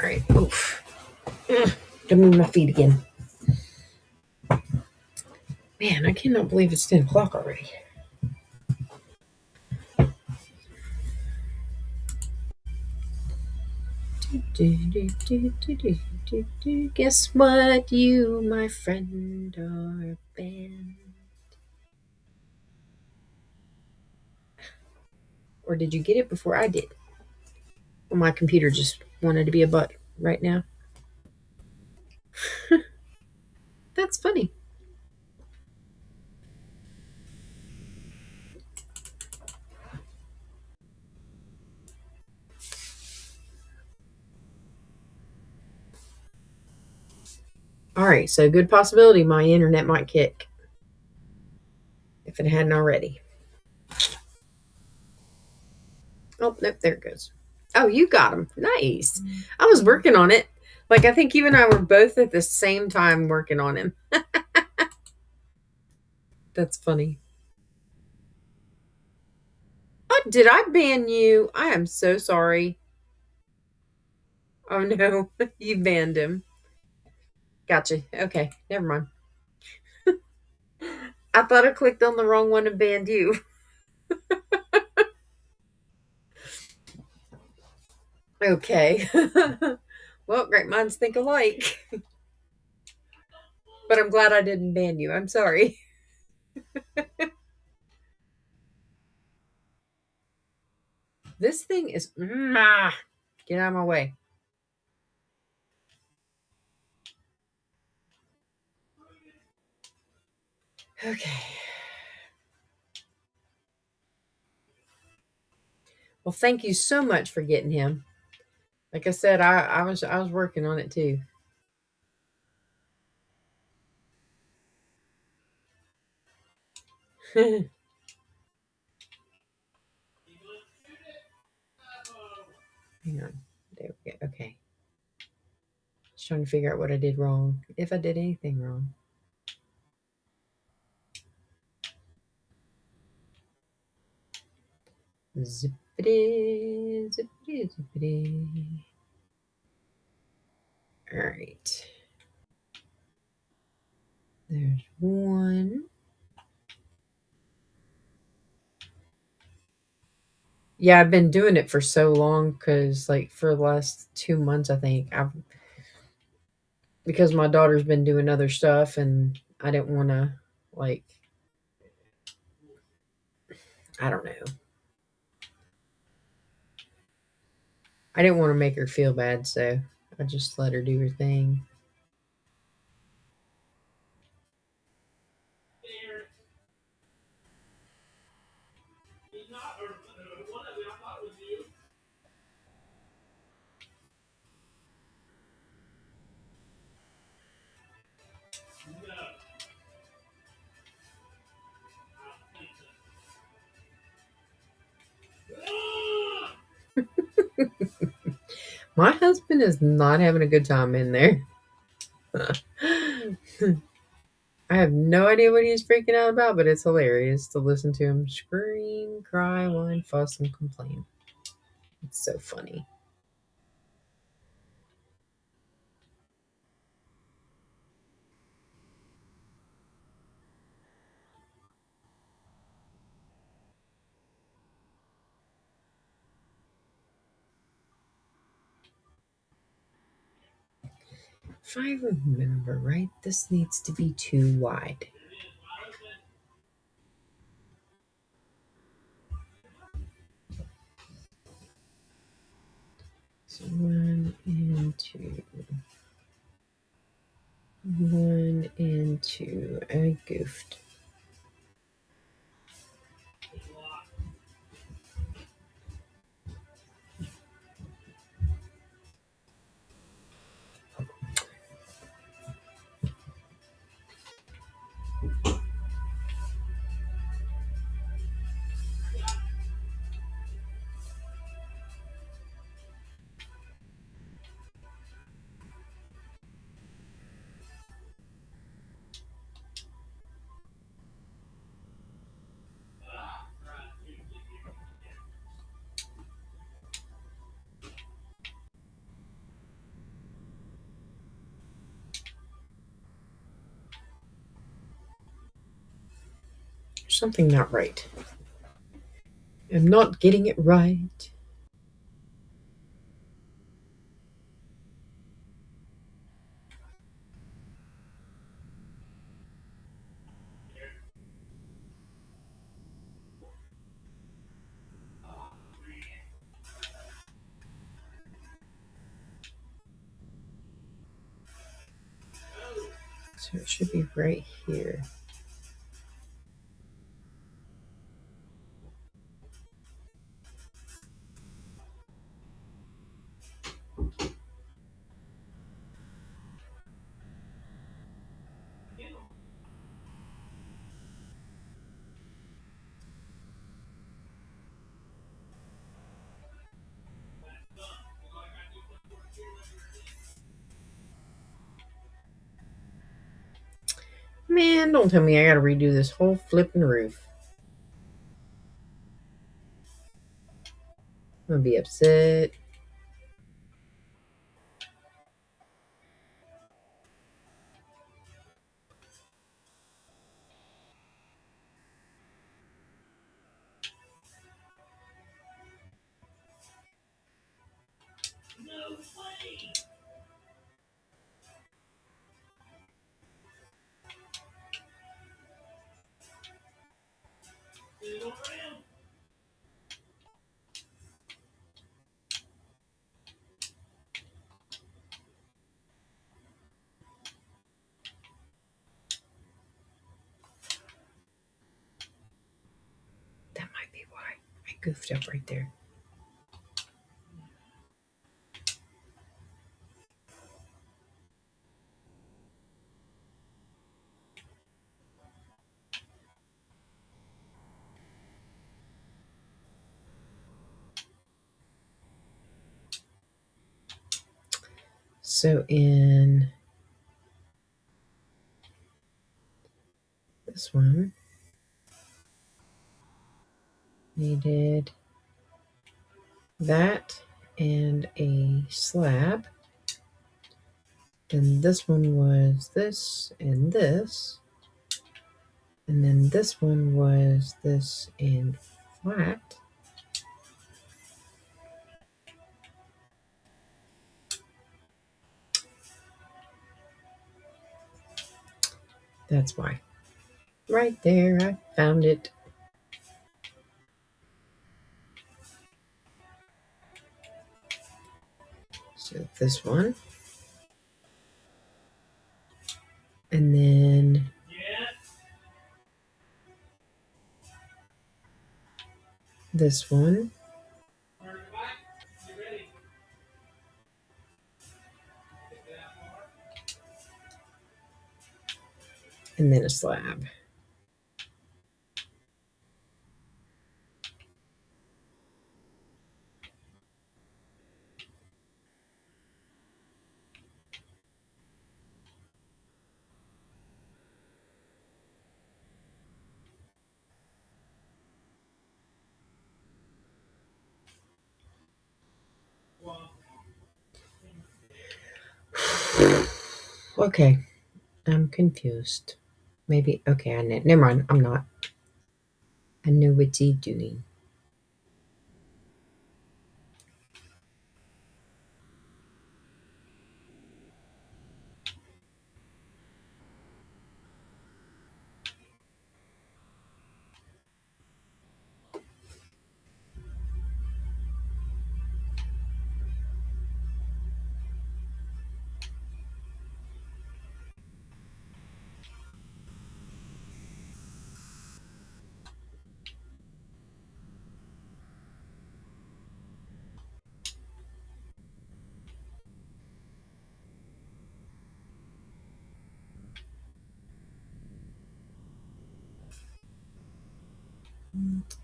All right. Oof. Don't move my feet again. Man, I cannot believe it's 10 o'clock already. Guess what, you, my friend, are banned. Or did you get it before I did? Well, my computer just wanted to be a butt right now. That's funny. All right, so good possibility my internet might kick if it hadn't already. Oh, nope, there it goes. Oh, you got him. Nice. I was working on it. Like, I think you and I were both at the same time working on him. That's funny. Oh, did I ban you? I am so sorry. Oh, no. You banned him. Gotcha. Okay, never mind. I thought I clicked on the wrong one and banned you. Okay. Well, great minds think alike. But I'm glad I didn't ban you. I'm sorry. This thing is. Get out of my way. Okay. Well, thank you so much for getting him. Like I said, I was working on it too. Hang on. There we go. Okay. Just trying to figure out what I did wrong. If I did anything wrong. Zippity, zippity, zippity. All right. There's one. Yeah, I've been doing it for so long because, like, for the last 2 months, I think I've because my daughter's been doing other stuff, and I didn't want to, like, I don't know. I didn't want to make her feel bad, so I just let her do her thing. He's not, or one of them, I thought it was you. No, I think so. My husband is not having a good time in there. I have no idea what he's freaking out about, but it's hilarious to listen to him scream, cry, whine, fuss, and complain. It's so funny. If I remember right, this needs to be too wide. So one and two. I goofed. There's something not right. I'm not getting it right. So it should be right here. Man, don't tell me I gotta redo this whole flipping roof. I'm gonna be upset. That might be why I goofed up right there. So in this one, needed that and a slab. Then this one was this and this. And then this one was this and flat. That's why. Right there, I found it. So this one. And then this one. And then a slab. Okay, I'm confused. Maybe, okay, I know. Never mind, I'm not. I know what he's doing.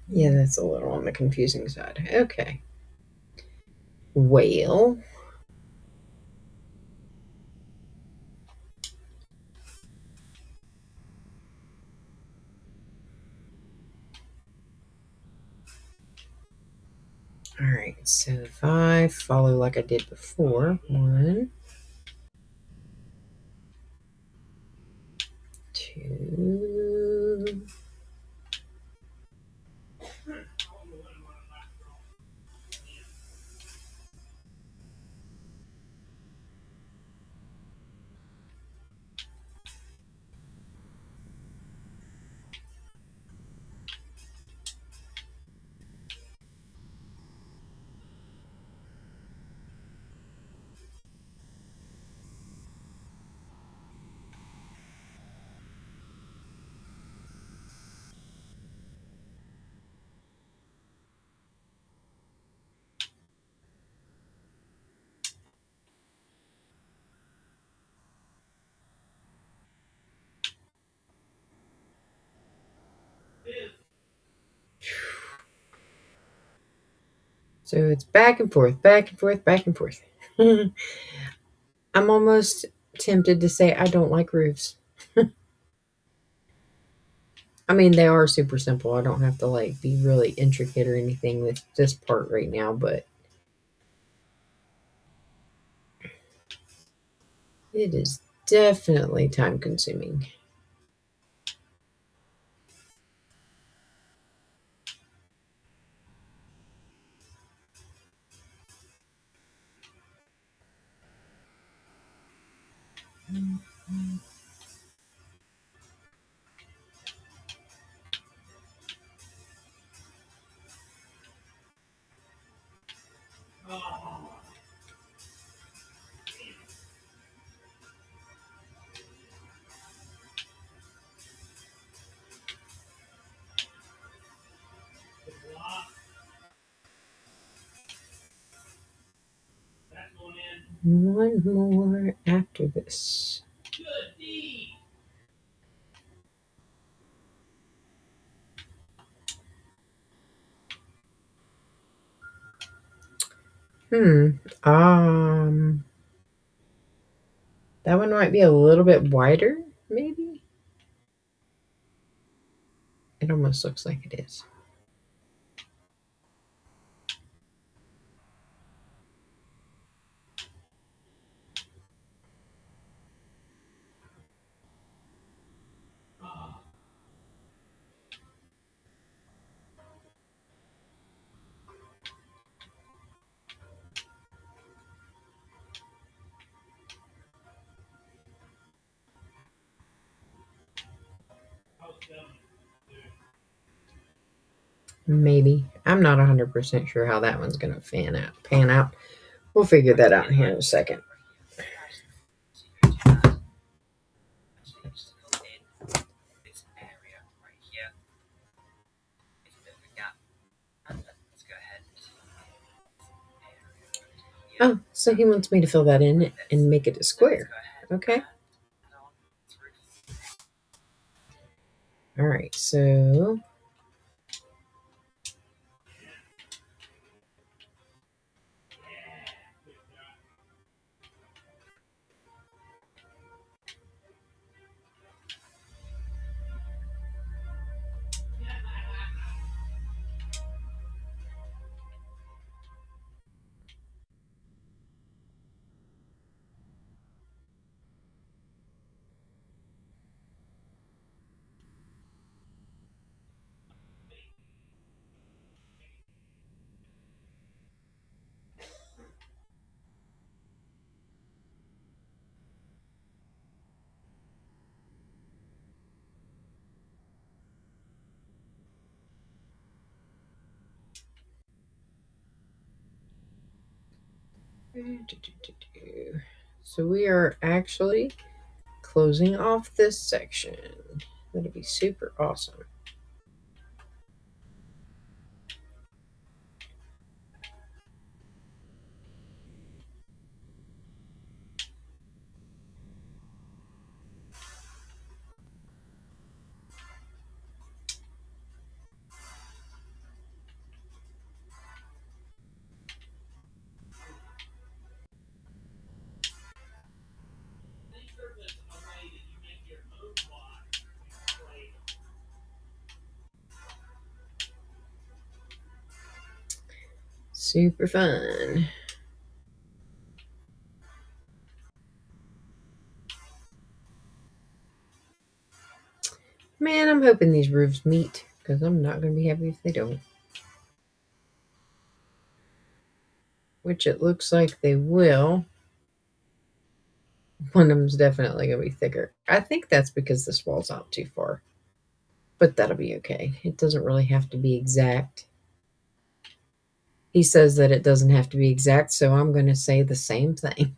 Yeah, that's a little on the confusing side. Okay. Well, all right. So if I follow like I did before, 1, 2, So it's back and forth, back and forth, back and forth. I'm almost tempted to say I don't like roofs. I mean, they are super simple. I don't have to like be really intricate or anything with this part right now, but it is definitely time consuming. Oh, the block. That's going in. One more after this. Good D. Hmm. Um, that one might be a little bit wider, maybe. It almost looks like it is. Oh, I was telling you, dude. Maybe. I'm not 100% sure how that one's going to pan out. We'll figure that out here in a second. Oh, so he wants me to fill that in and make it a square. Okay. All right. So so we are actually closing off this section. That'll be super awesome. Think there's a way that you make your own block. You spray them. Super fun. Man, I'm hoping these roofs meet because I'm not going to be happy if they don't. Which it looks like they will. One of them's definitely going to be thicker. I think that's because this wall's out too far. But that'll be okay. It doesn't really have to be exact. He says that it doesn't have to be exact, so I'm going to say the same thing.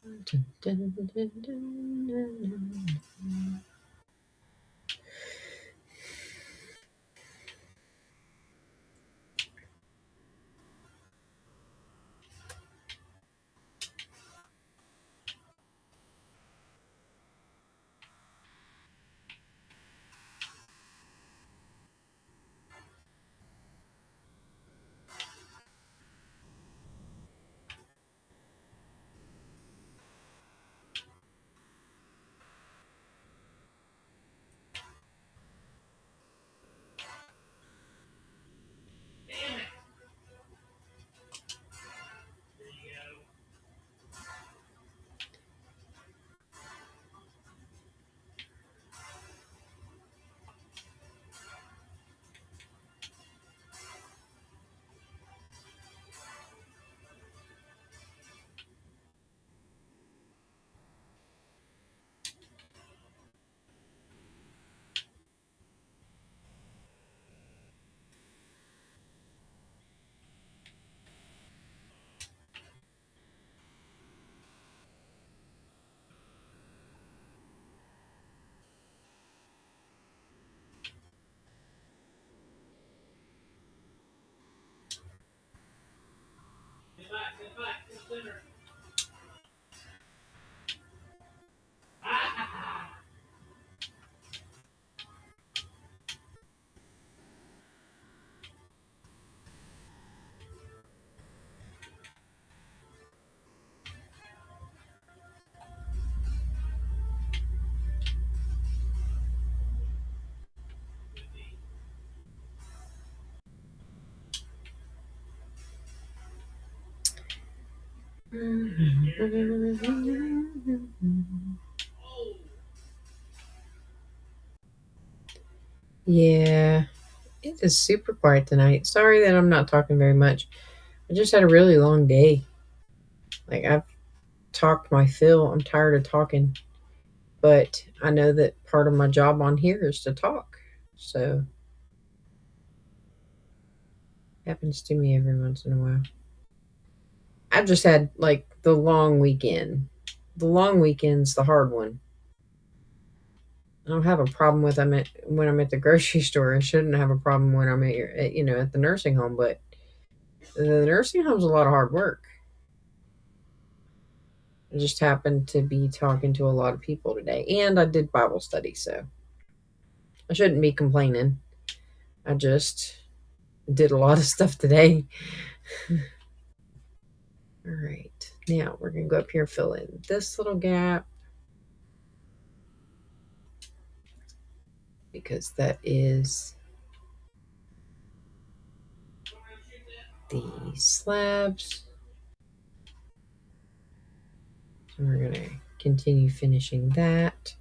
Dun, dun, dun, dun, dun. Damn it! There you go. Sit back, sit back, sit center. Oh, Yeah, it is super quiet tonight. Sorry that I'm not talking very much. I just had a really long day. Like, I've talked my fill. I'm tired of talking, but I know that part of my job on here is to talk. So, it happens to me every once in a while. I've just had like the long weekend. The long weekend's the hard one. I don't have a problem with them when I'm at the grocery store. I shouldn't have a problem when I'm at the nursing home. But the nursing home's a lot of hard work. I just happened to be talking to a lot of people today, and I did Bible study, so I shouldn't be complaining. I just did a lot of stuff today. All right, now we're gonna go up here and fill in this little gap because that is the slabs. So we're going to continue finishing that.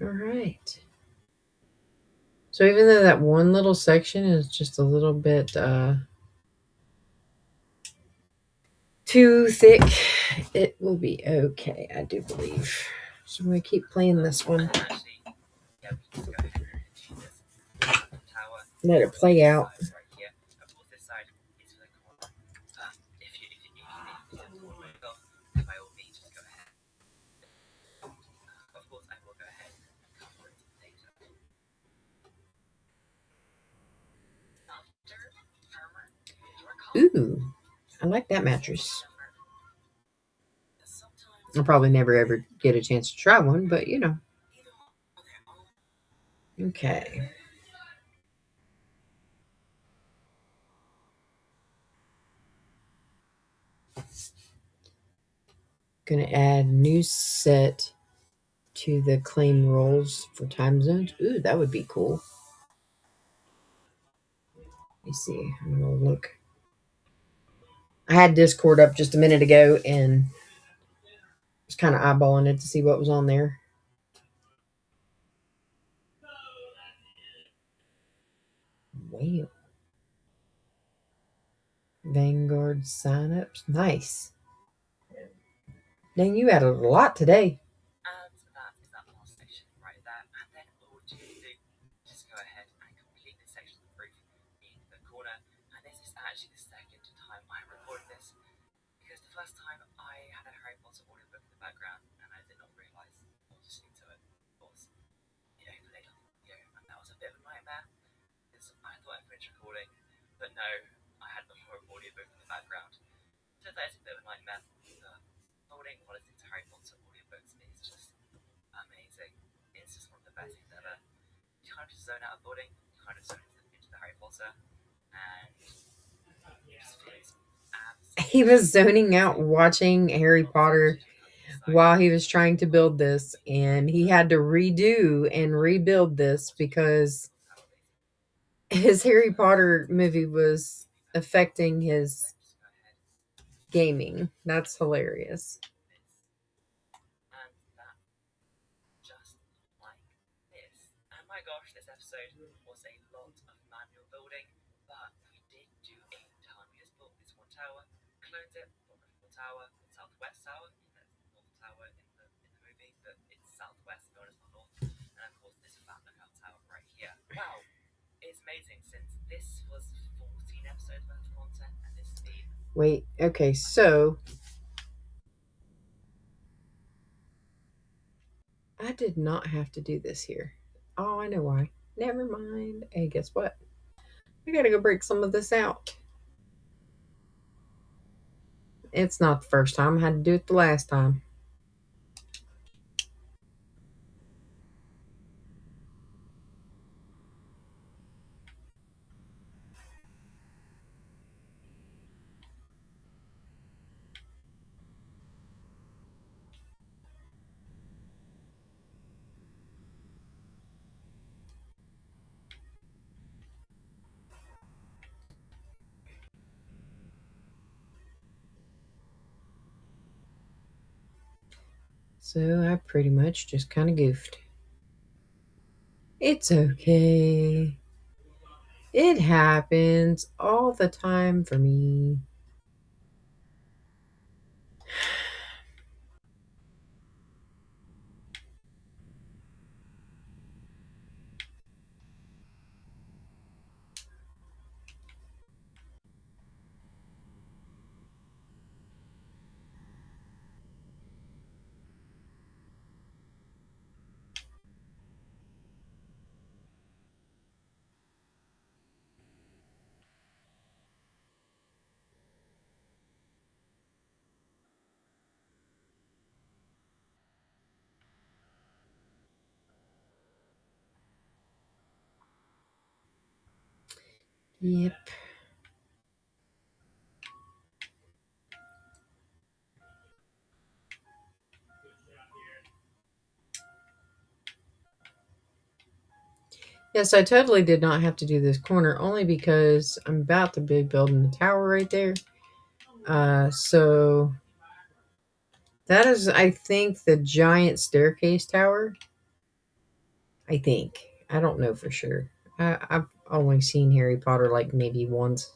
All right. So even though that one little section is just a little bit too thick, it will be okay, I do believe. So I'm going to keep playing this one. Let it play out. Ooh, I like that mattress. I'll probably never ever get a chance to try one, but you know. Okay. Gonna add new set to the claim roles for time zones. Ooh, that would be cool. Let me see. I'm gonna look. I had Discord up just a minute ago and was kind of eyeballing it to see what was on there. Wow. Vanguard signups. Nice. Dang, you added a lot today. actually the second time I'm recording this because the first time I had a Harry Potter audiobook in the background and I did not realise or listening to it was, delayed on the video, and that was a bit of a nightmare because I thought I finished recording, but no, I had the horror audiobook in the background. So that is a bit of a nightmare. The holding while listening to Harry Potter audiobooks is just amazing. It's just one of the best things ever. You kind of just zone out of building, you kind of zone into the Harry Potter, and it just feels He absolutely was zoning out amazing. watching Harry Not so Potter much just because of the sight, while he was trying to build this, and he had to redo and rebuild and this watching the visuals because of how amazing his it is. Harry So Potter movie was absolutely magical. affecting So his just go ahead, gaming. grab That's hilarious. this, and that just like this. And my gosh, this episode was a lot of manual building, but we did do a tower. We just built this one tower, cloned it, built a full tower, southwest tower, even though it's the north tower in the movie, but it's southwest, not as not north. And of course, this fat lookout tower right here. Wow, it's amazing since this was 14 episodes worth of content, and this has been Wait, okay, I think so I did not have to do this here. Oh, I know why. Never mind. Hey, guess what? I gotta go break some of this out. It's not the first time. I had to do it the last time. So I pretty much just kind of goofed. It's okay. It happens all the time for me. Yep. Yes, I totally did not have to do this corner only because I'm about to be building the tower right there. So that is, I think, the giant staircase tower. I think. I don't know for sure. I've only seen Harry Potter like maybe once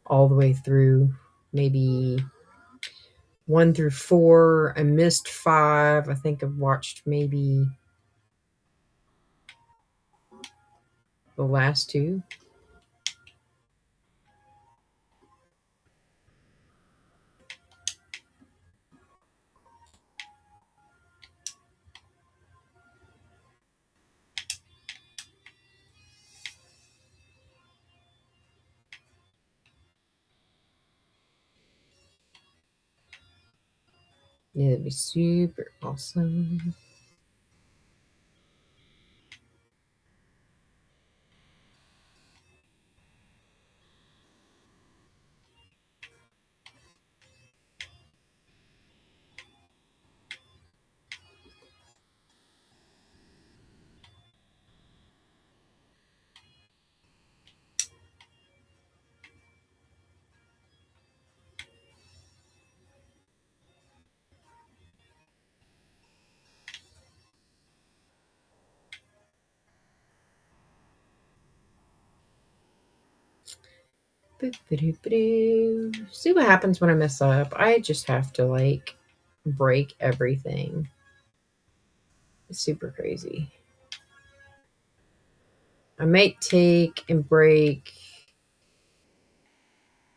all the way through. Maybe 1 through 4. I missed 5. I think I've watched maybe the last two. Yeah, it'd be super awesome. See what happens when I mess up. I just have to like break everything. It's super crazy. I might take and break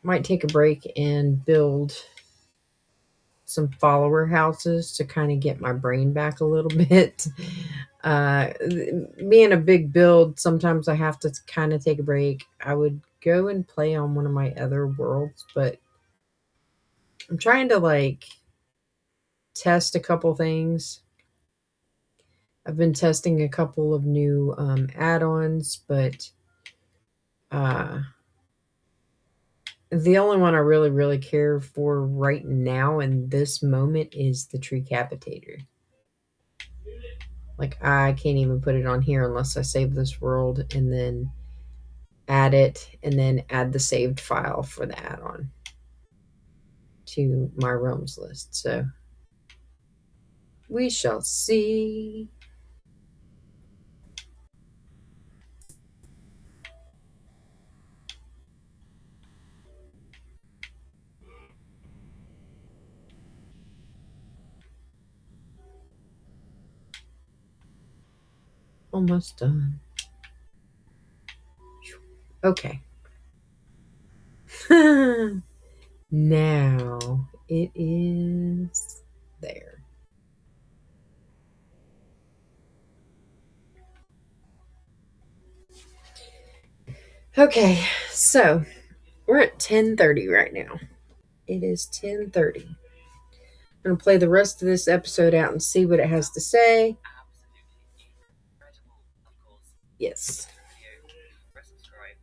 might take a break and build some follower houses to kind of get my brain back a little bit. Uh, Being a big build, sometimes I have to kind of take a break. I would go and play on one of my other worlds, but I'm trying to like test a couple things. I've been testing a couple of new add-ons, but uh, the only one I really care for right now in this moment is the tree capitator. Like I can't even put it on here unless I save this world and then add it and then add the saved file for the add-on to my realms list. So we shall see. Almost done. Okay. Now it is there. Okay, so we're at 10:30 right now. It is 10:30. I'm going to play the rest of this episode out and see what it has to say. Absolutely incredible. Of course, Yes. video, press subscribe,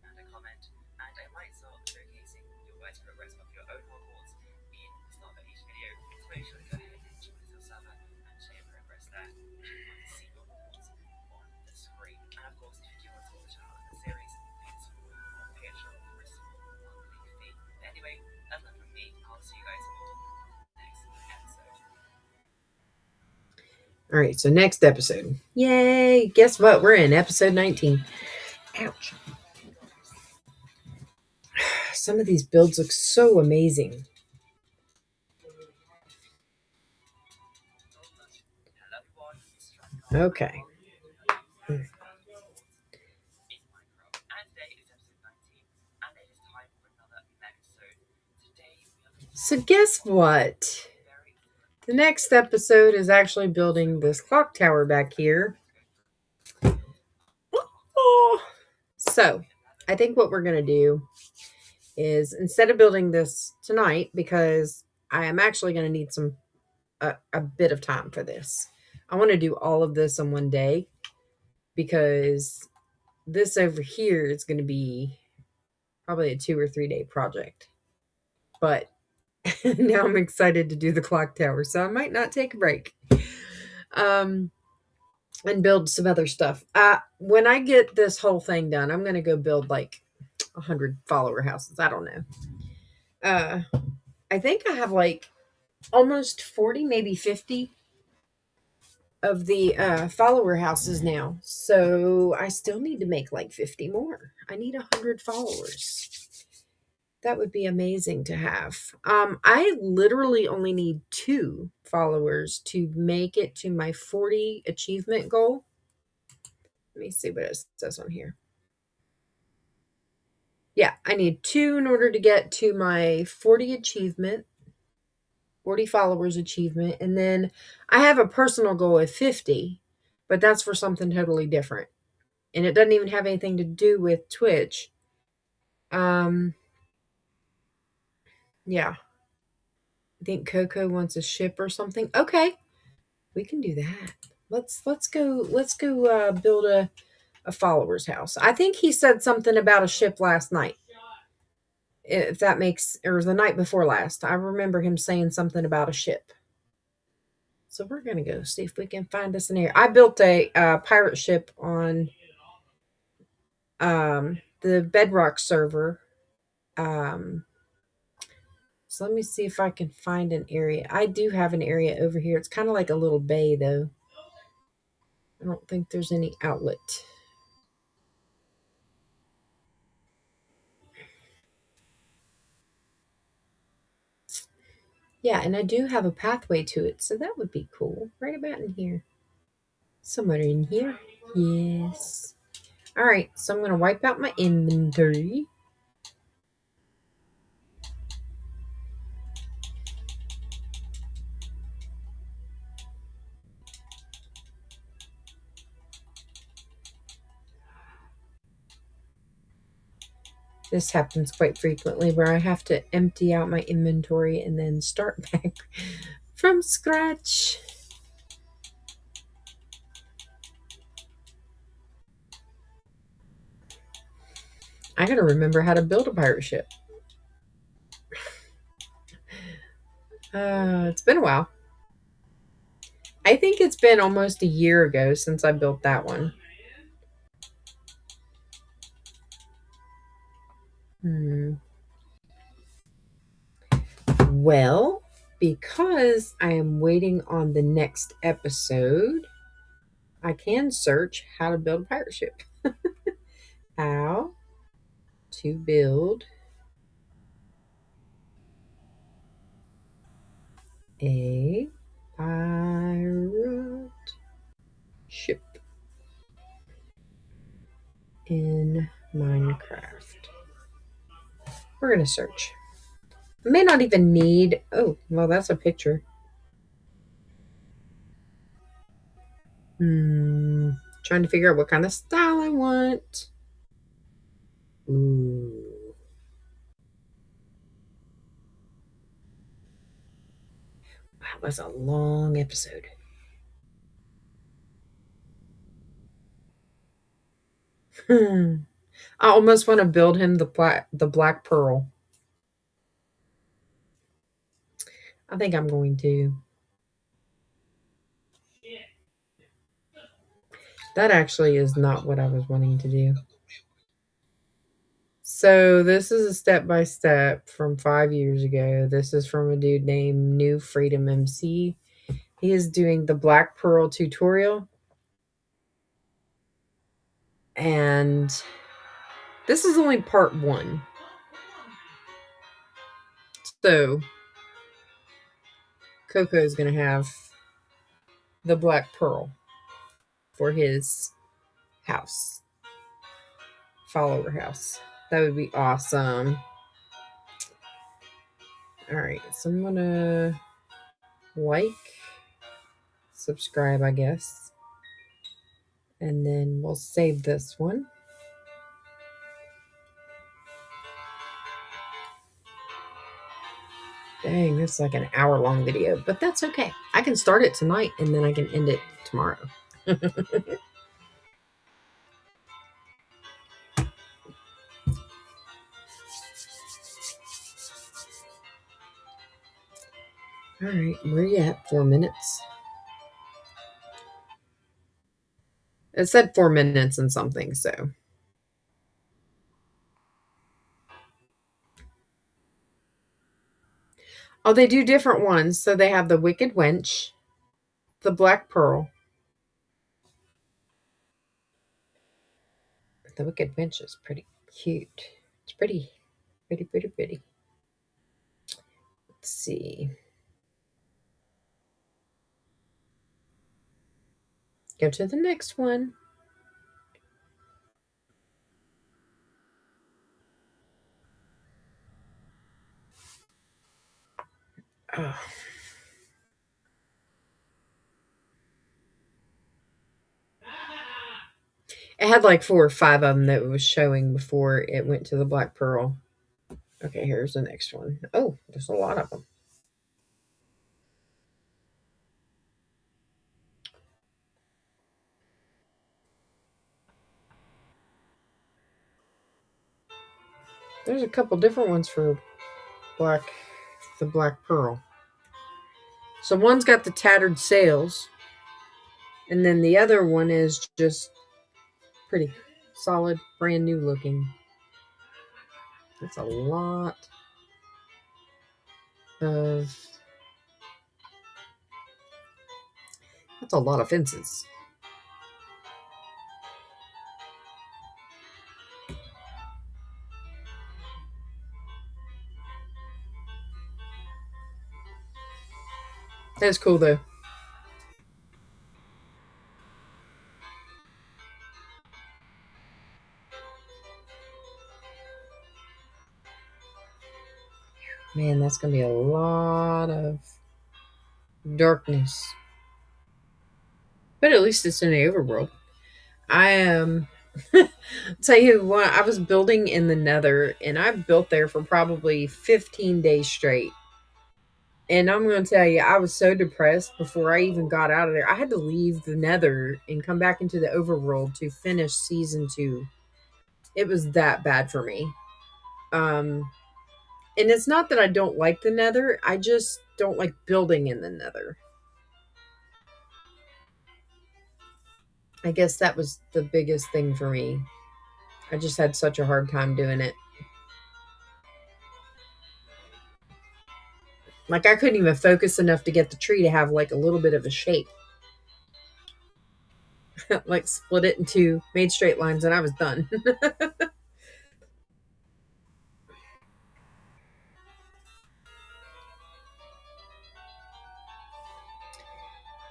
and a comment, and I might start showcasing your guys' progress of your own Hogwarts in the start of each video. So make sure to go ahead and join the server and share your progress there. If you want to see your Hogwarts on the screen. And of course, if you do want to support the channel and the series, please support on Patreon for a small monthly fee. Anyway, that's enough from me. I'll see you guys all next episode. All right, so next episode. Yay! Guess what? We're in episode 19. Ouch. Some of these builds look so amazing. Okay. So guess what? The next episode is actually building this clock tower back here. Oh. So I think what we're going to do is instead of building this tonight, because I am actually going to need a bit of time for this. I want to do all of this in one day because this over here is going to be probably a 2 or 3 day project. But now I'm excited to do the clock tower, so I might not take a break. And build some other stuff. When I get this whole thing done, I'm going to go build like 100 follower houses. I don't know. I think I have like almost 40, maybe 50 of the follower houses now. So I still need to make like 50 more. I need 100 followers. That would be amazing to have. I literally only need 2 followers to make it to my 40 achievement goal. Let me see what it says on here. Yeah, I need 2 in order to get to my 40 achievement, 40 followers achievement. And then I have a personal goal of 50, but that's for something totally different. And it doesn't even have anything to do with Twitch. Yeah. I think Coco wants a ship or something. Okay. We can do that. Let's go build a follower's house. I think he said something about a ship last night. If that makes, or the night before last. I remember him saying something about a ship. So we're going to go see if we can find us an area. I built a pirate ship on the Bedrock server. So let me see if I can find an area. I do have an area over here. It's kind of like a little bay, though. I don't think there's any outlet. Yeah, and I do have a pathway to it, so that would be cool. Right about in here. Somewhere in here. Yes. All right, so I'm going to wipe out my inventory. This happens quite frequently where I have to empty out my inventory and then start back from scratch. I gotta remember how to build a pirate ship. It's been a while. I think it's been almost a year ago since I built that one. Hmm. Well, because I am waiting on the next episode, I can search how to build a pirate ship. How to build a pirate ship in Minecraft. We're going to search. I may not even need. Oh, well, that's a picture. Trying to figure out what kind of style I want. Ooh. That was a long episode. I almost want to build him the black pearl. I think I'm going to. That actually is not what I was wanting to do. So this is a step by step from 5 years ago. This is from a dude named New Freedom MC. He is doing the Black Pearl tutorial. And this is only part one. So Coco is going to have the Black Pearl for his house, follower house. That would be awesome. All right, so I'm going to like, subscribe, I guess. And then we'll save this one. Dang, this is like an hour-long video, but that's okay. I can start it tonight and then I can end it tomorrow. All right, where you at? 4 minutes. It said 4 minutes and something, so. Oh, they do different ones. So they have the Wicked Wench, the Black Pearl. The Wicked Wench is pretty cute. It's pretty, pretty, pretty, pretty. Let's see. Go to the next one. Oh. It had like 4 or 5 of them that it was showing before it went to the Black Pearl. Okay, here's the next one. Oh, there's a lot of them. There's a couple different ones for the Black Pearl. So one's got the tattered sails, and then the other one is just pretty solid, brand new looking. That's a lot of fences. That's cool though. Man, that's gonna be a lot of darkness. But at least it's in the overworld. I am Tell you what, I was building in the nether and I built there for probably 15 days straight. And I'm going to tell you, I was so depressed before I even got out of there. I had to leave the nether and come back into the overworld to finish season 2. It was that bad for me. Um, and it's not that I don't like the nether, I just don't like building in the nether. I guess that was the biggest thing for me. I just had such a hard time doing it. Like I couldn't even focus enough to get the tree to have like a little bit of a shape. Like split it into made straight lines and I was done.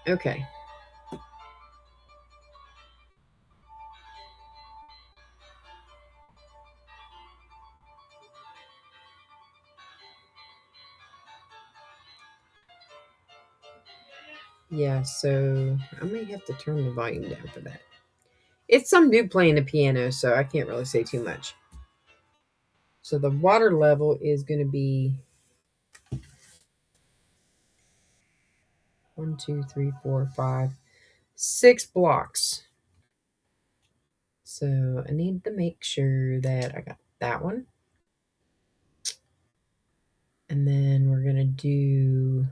Okay. Yeah, so I may have to turn the volume down for that. It's some dude playing the piano, so I can't really say too much. So the water level is going to be 1, 2, 3, 4, 5, 6 blocks. So I need to make sure that I got that one. And then we're going to do.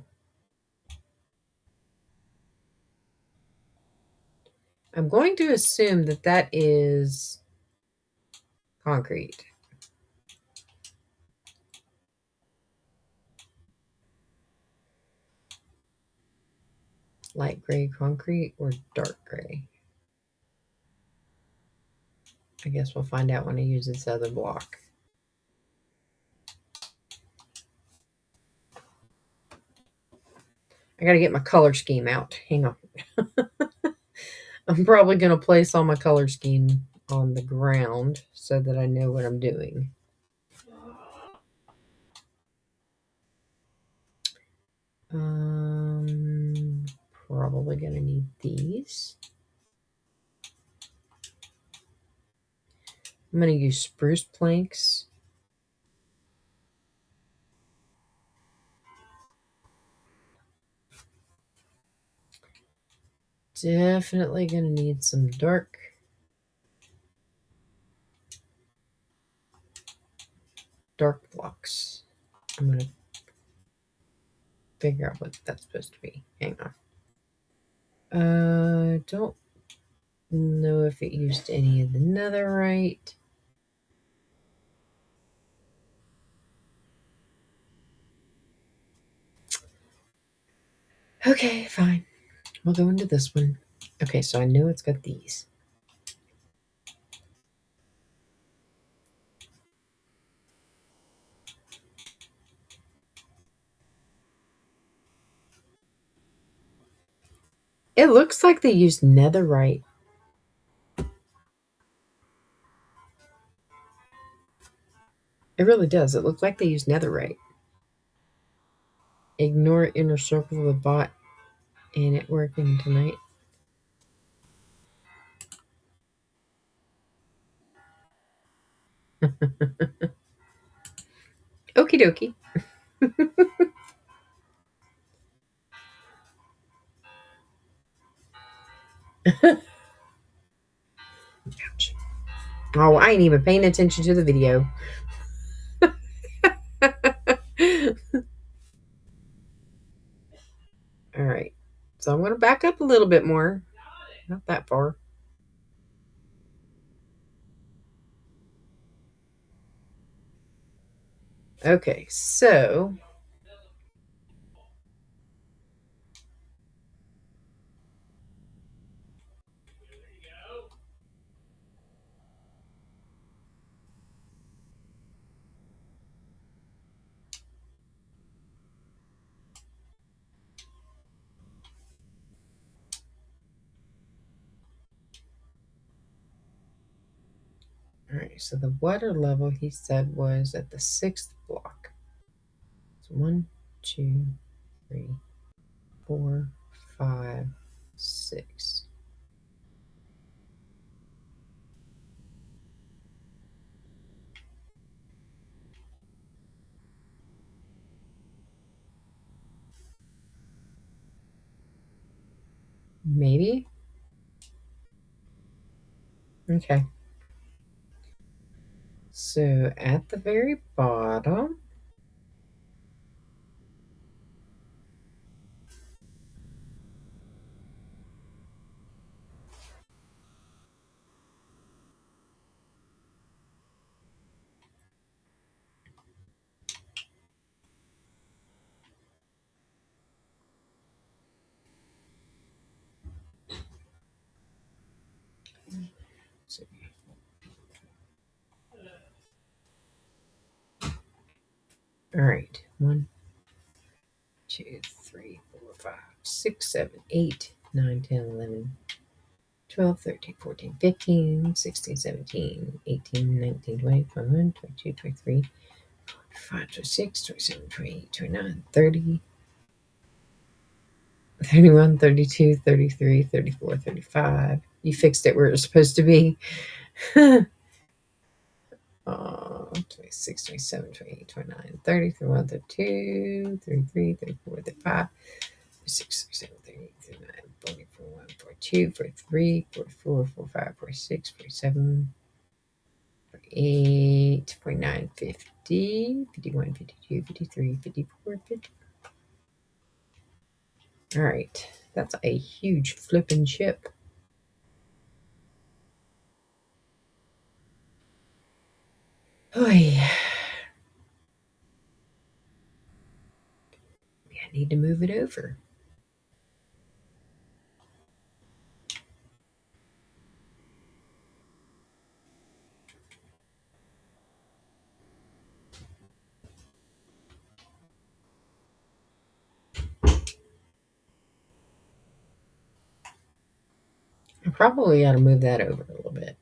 I'm going to assume that that is concrete. Light gray concrete or dark gray? I guess we'll find out when I use this other block. I got to get my color scheme out. Hang on. I'm probably going to place all my color scheme on the ground so that I know what I'm doing. Um, Probably going to need these. I'm going to use spruce planks. Definitely going to need some dark blocks. I'm going to figure out what that's supposed to be. Hang on. Don't know if it used any of the netherite. Okay, fine. We'll go into this one. Okay, so I know it's got these. It looks like they used netherite. It really does. It looks like they used netherite. Ignore inner circle of the bot and it working tonight. Okie dokie. Ouch. Oh, I ain't even paying attention to the video. All right. So I'm going to back up a little bit more. Not that far. Okay, so all right, so the water level he said was at the 6th block. So 1, 2, 3, 4, 5, 6. Maybe. Okay. So at the very bottom, so, all right. 1, 2, 3, 4, 5, 6, 7, 8, 9, 10, 11, 12, 13, 14, 15, 16, 17, 18, 19, 20, 21, 22, 23, 25, 26, 27, 28, 29, 30, 31, 32, 33, 34, 35. You fixed it where it was supposed to be. 26, 27, 28, 29, 30, 31, 32, 33, 34, 35, 36, 37, 38, 39, 40, 41, 42, 43, 44, 45, 46, 47, 48, 49, 50, 51, 52, 53, 54, 50. All right. That's a huge flipping ship. Oy. I need to move it over. I probably ought to move that over a little bit.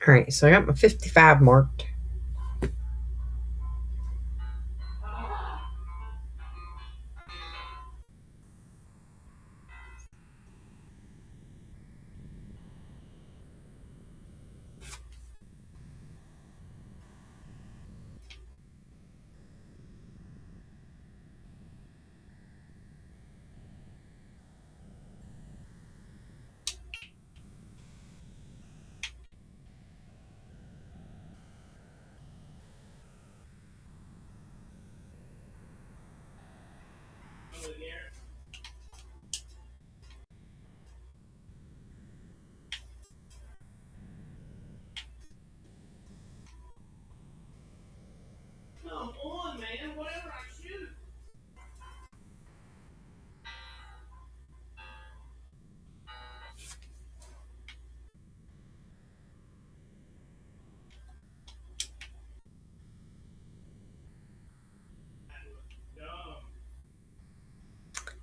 All right, so I got my 55 marked.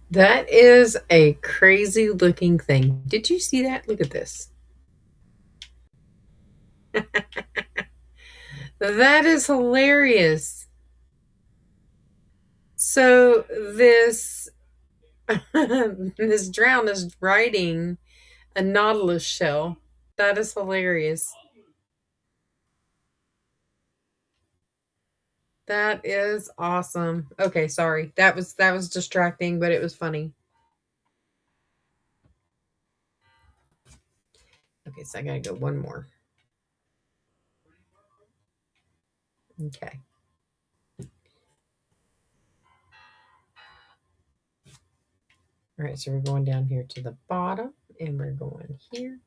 That is a crazy looking thing. Did you see that? Look at this. That is hilarious. So this this drown is riding a nautilus shell. That is hilarious. That is awesome. Okay, sorry. That was distracting, but it was funny. Okay, so I gotta go one more. Okay. All right, so we're going down here to the bottom, and we're going here,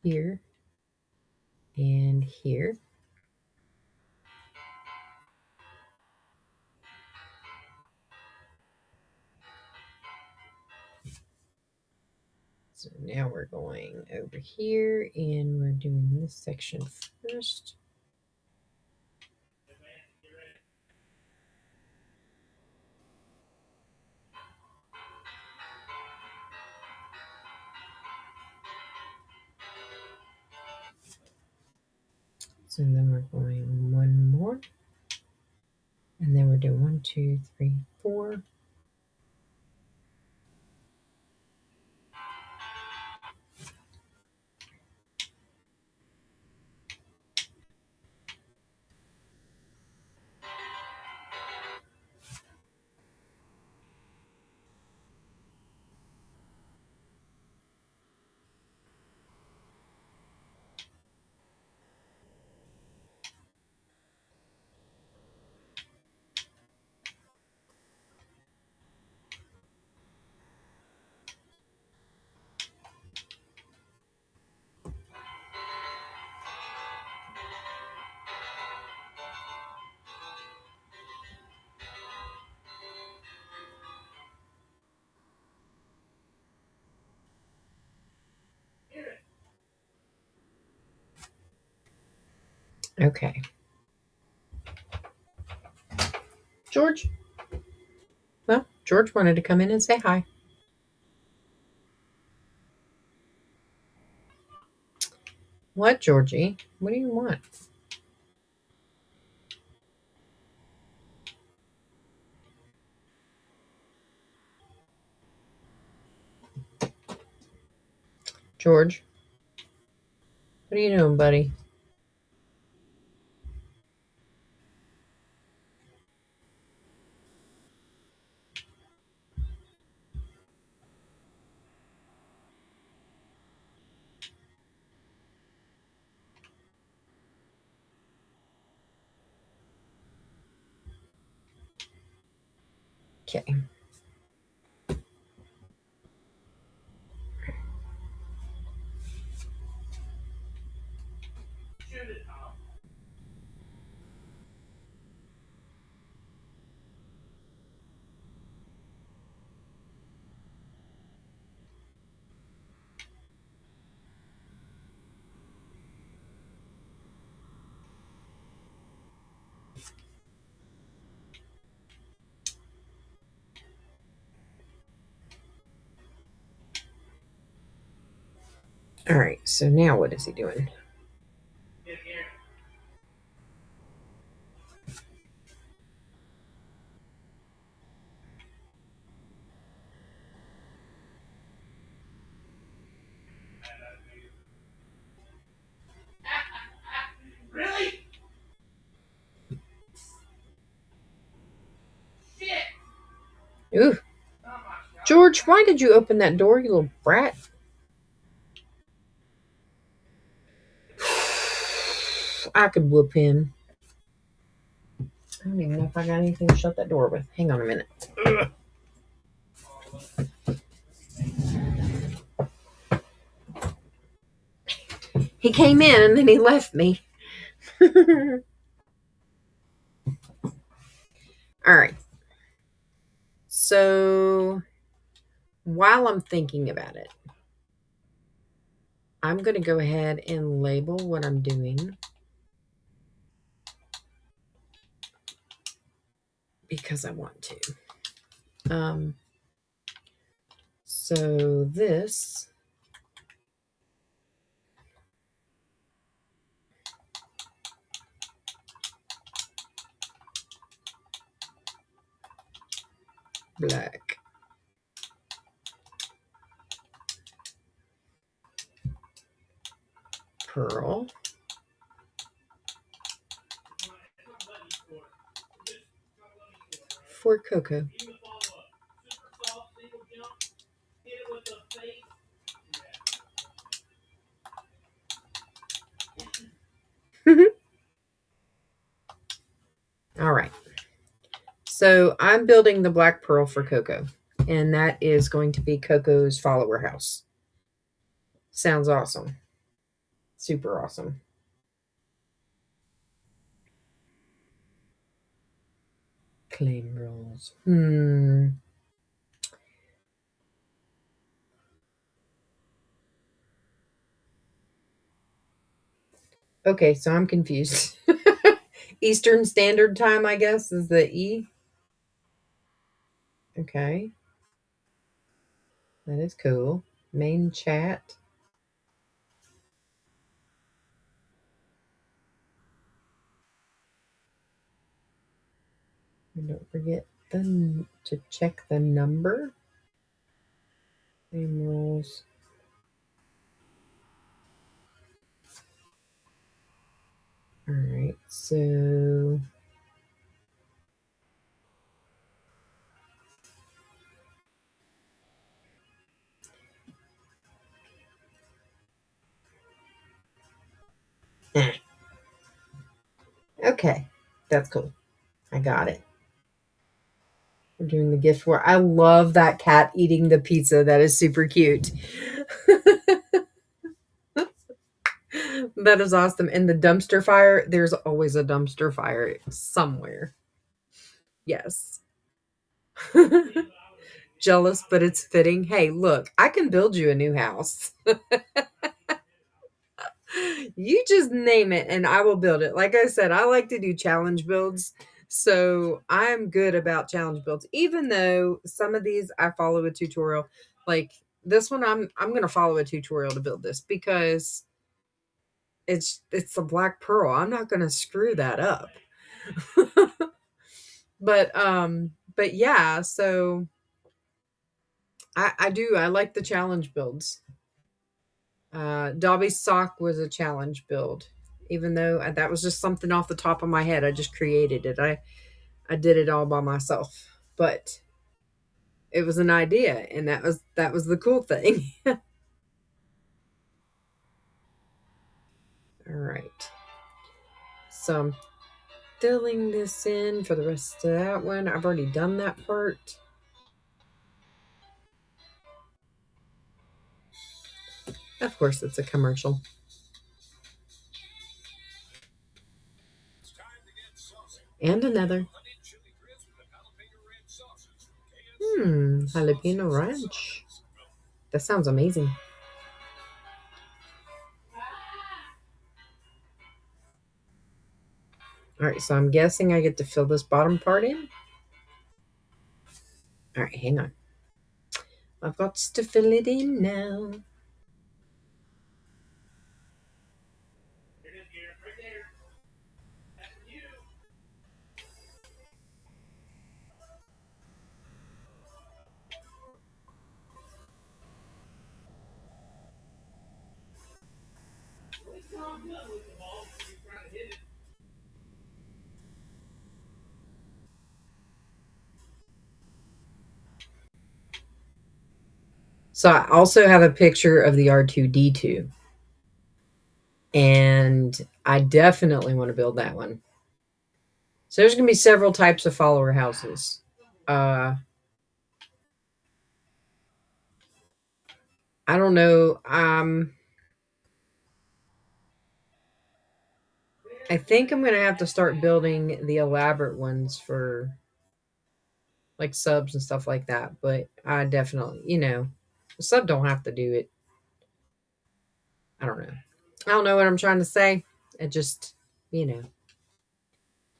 here, and here. So now we're going over here, and we're doing this section first. So then we're going one more. And then we're doing 1, 2, 3, 4. Okay. George? Well, George wanted to come in and say hi. What, Georgie? What do you want? George? What are you doing, buddy? Okay. All right. So now what is he doing? Ooh. George, why did you open that door, you little brat? I could whoop him. I don't even know if I got anything to shut that door with. Hang on a minute. He came in and then he left me. All right. So while I'm thinking about it, I'm going to go ahead and label what I'm doing because I want to. So this black, pearl, for cocoa. So I'm building the Black Pearl for Coco, and that is going to be Coco's follower house. Sounds awesome. Super awesome. Claim rules. Okay, so I'm confused. Eastern Standard Time, I guess, is the E. Okay, that is cool. Main chat. And don't forget to check the number. Claim rules. All right, so okay, that's cool. I got it. We're doing the gift war. I love that cat eating the pizza. That is super cute. That is awesome. And the dumpster fire, there's always a dumpster fire somewhere. Yes. Jealous, but it's fitting. Hey, look, I can build you a new house. You just name it and I will build it. Like I said, I like to do challenge builds. So I'm good about challenge builds, even though some of these I follow a tutorial. Like this one, I'm gonna follow a tutorial to build this because it's the Black Pearl. I'm not gonna screw that up. But yeah, so I like the challenge builds. Dobby's sock was a challenge build, even though that was just something off the top of my head. I just created it. I did it all by myself, but it was an idea, and that was the cool thing. All right, so I'm filling this in for the rest of that one. I've already done that part. Of course, it's a commercial. And another. Jalapeno ranch. That sounds amazing. All right, so I'm guessing I get to fill this bottom part in. All right, hang on. I've got to fill it in now. So I also have a picture of the R2D2, and I definitely want to build that one. So there's going to be several types of follower houses. Uh, I don't know. I think I'm going to have to start building the elaborate ones for like subs and stuff like that. But I definitely, the sub don't have to do it. I don't know. I don't know what I'm trying to say. It just, you know,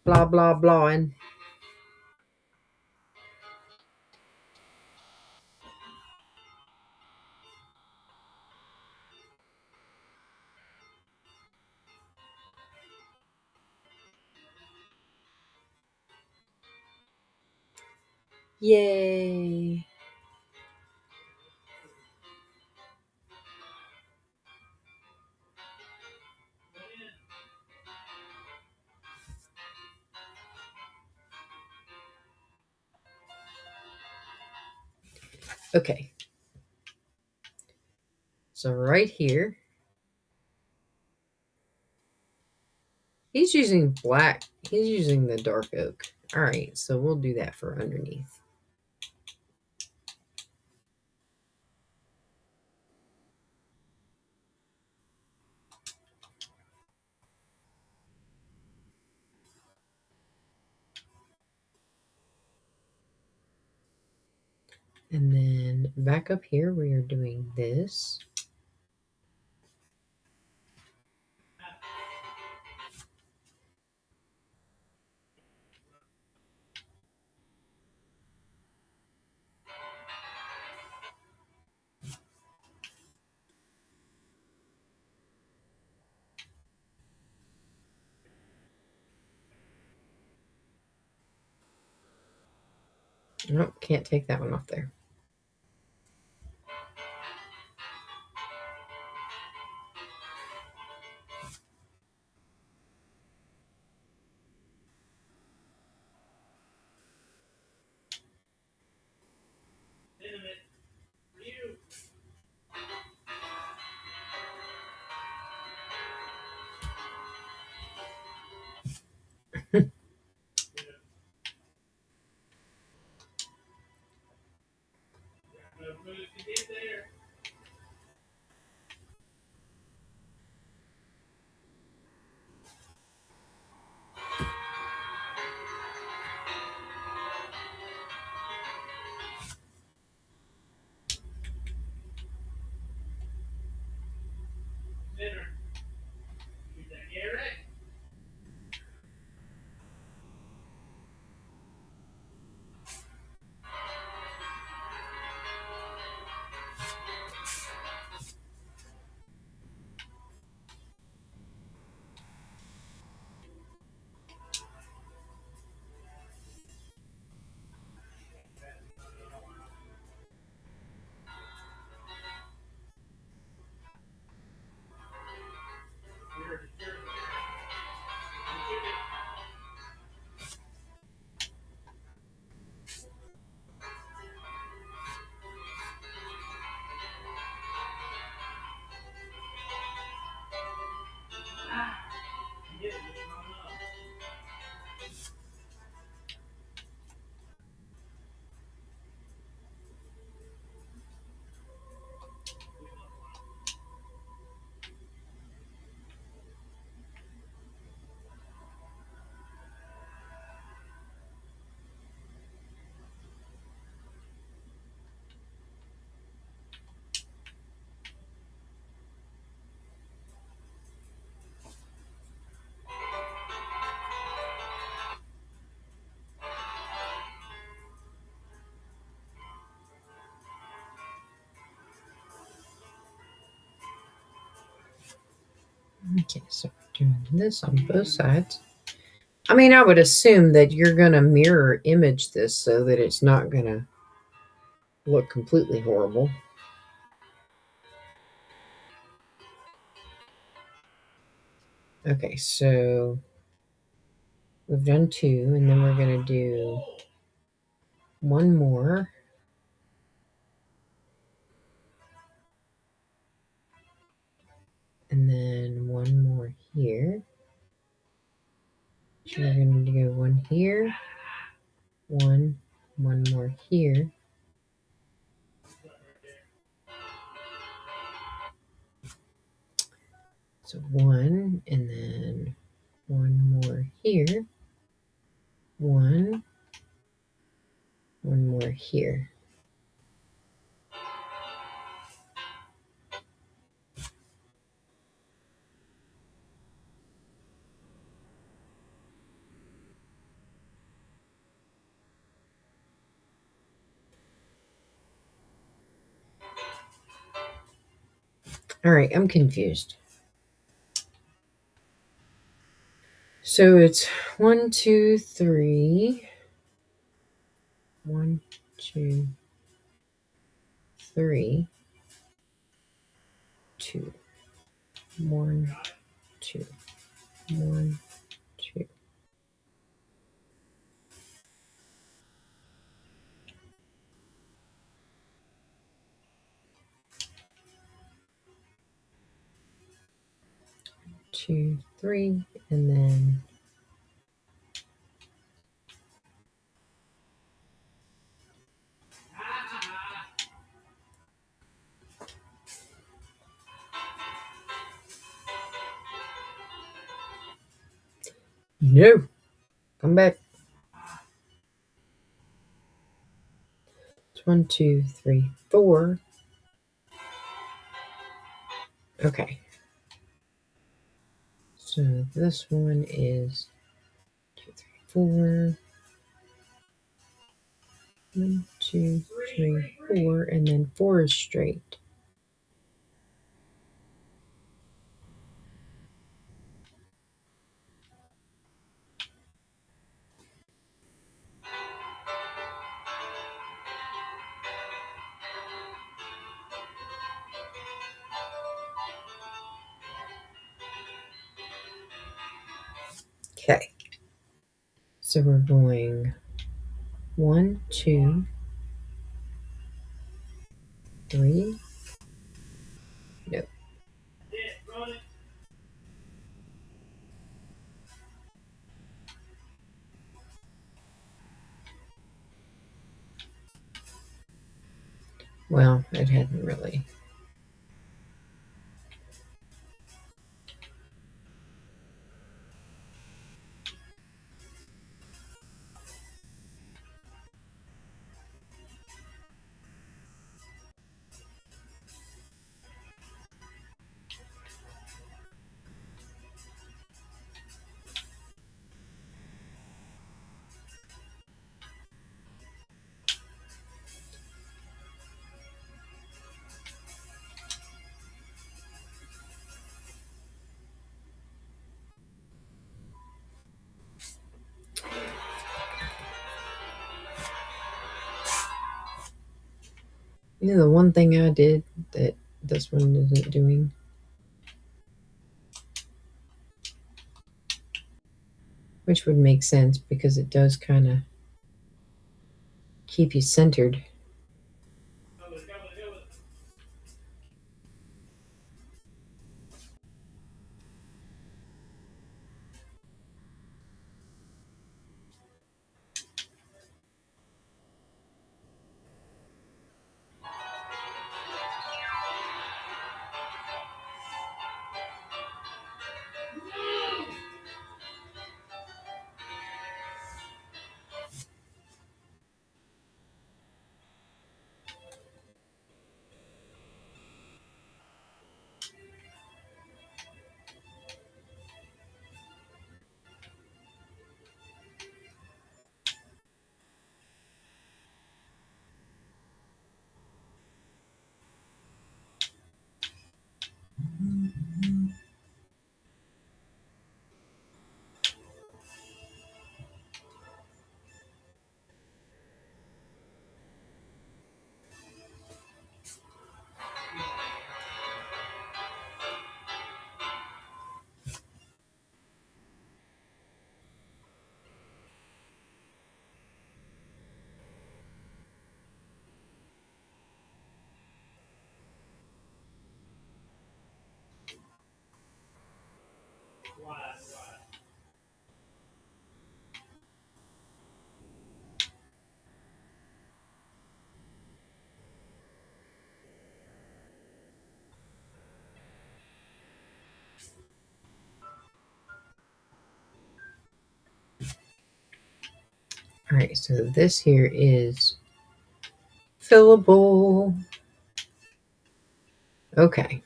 blah, blah, blah. And yay. Okay. So right here, he's using black. He's using the dark oak. All right, so we'll do that for underneath. And then back up here, we are doing this. Nope, can't take that one off there. Okay, so we're doing this on both sides. I mean, I would assume that you're going to mirror image this so that it's not going to look completely horrible. Okay, so we've done two, and then we're going to do one more. And then one more here. So we're going to go one here, one more here. So one, and then one more here, one more here. All right, I'm confused. So it's 1, 2, 3. 1, 2, 3, 2. 1, 2, 1, 2. Two, three, and then No. Come back. It's 1, 2, 3, 4. Okay. So this one is 2, 3, 4. 1, 2, 3, 4, and then 4 is straight. Okay. So we're going 1, 2, 3. No. Well, it hadn't really. You know, the one thing I did that this one isn't doing, which would make sense because it does kind of keep you centered. All right, so this here is fillable. Okay.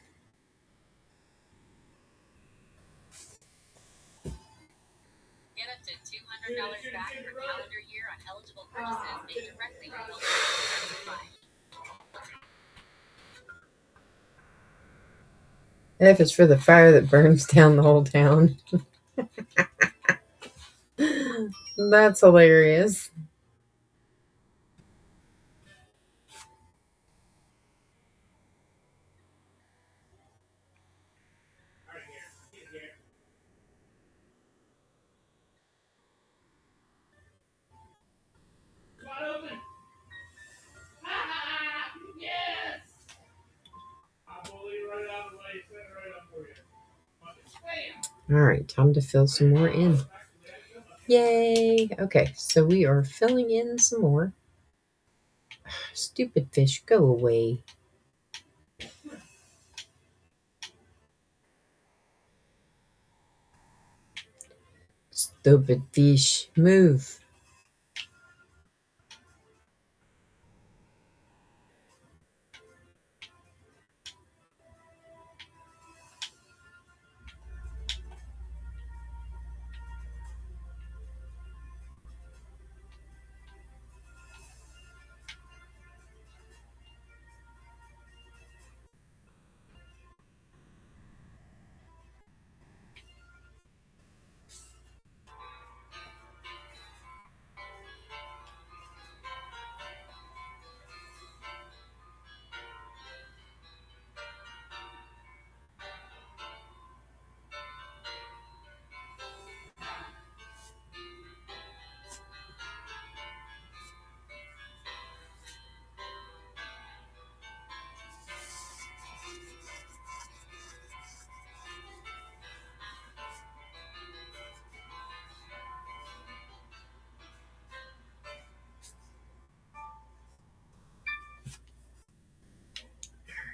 Get up to $200 back per calendar year on eligible purchases made directly with Hogwarts. F is for the fire that burns down the whole town. That's hilarious. All right, time to fill some more in. Yay! Okay, so we are filling in some more. Stupid fish, go away. Stupid fish. Move.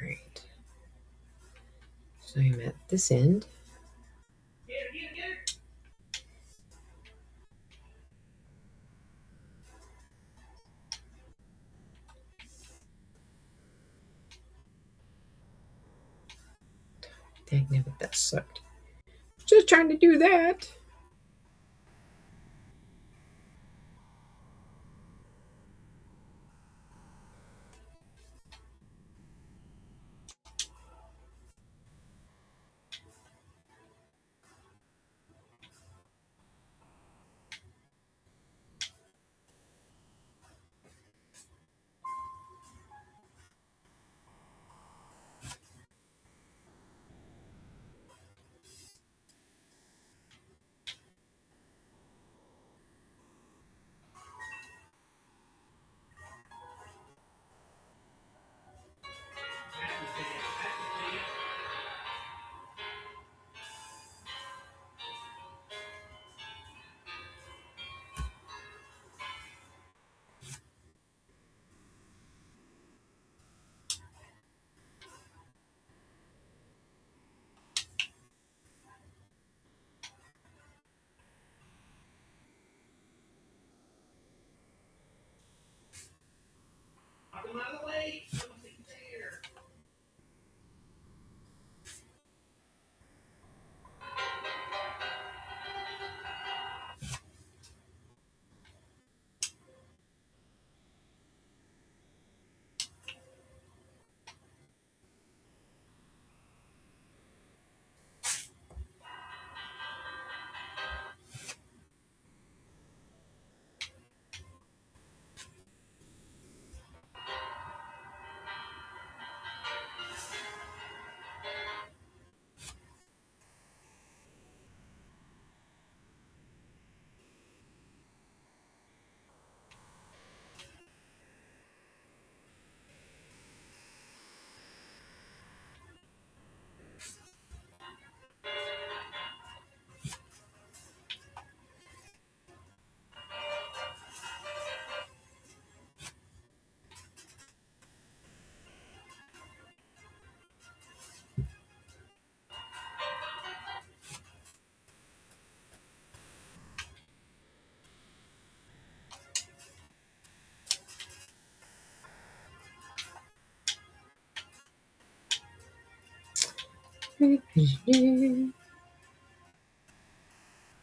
All right. So I'm at this end. Dang it, that sucked. Just trying to do that.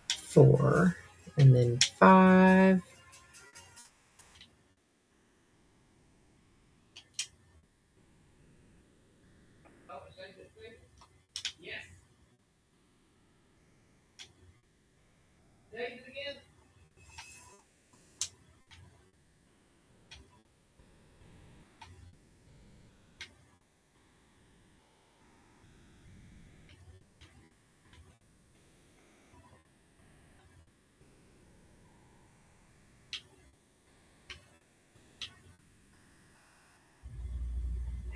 Four. And then five.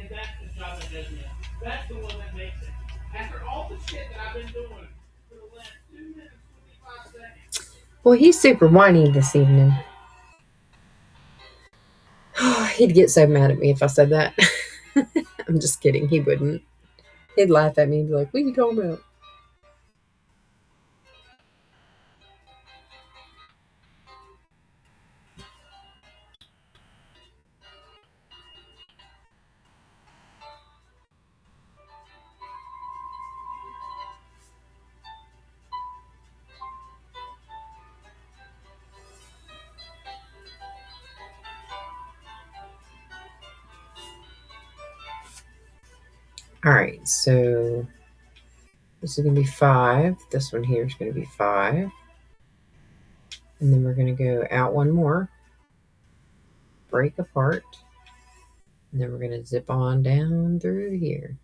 And that's the job that does me. That's the one that makes it. After all the shit that I've been doing for the last 2 minutes, 25 seconds. Well, he's super whiny this evening. He'd get so mad at me if I said that. I'm just kidding. He wouldn't. He'd laugh at me and be like, "What are you talking about?" All right, so this is going to be 5. This one here is going to be 5. And then we're going to go out one more, break apart, and then we're going to zip on down through here.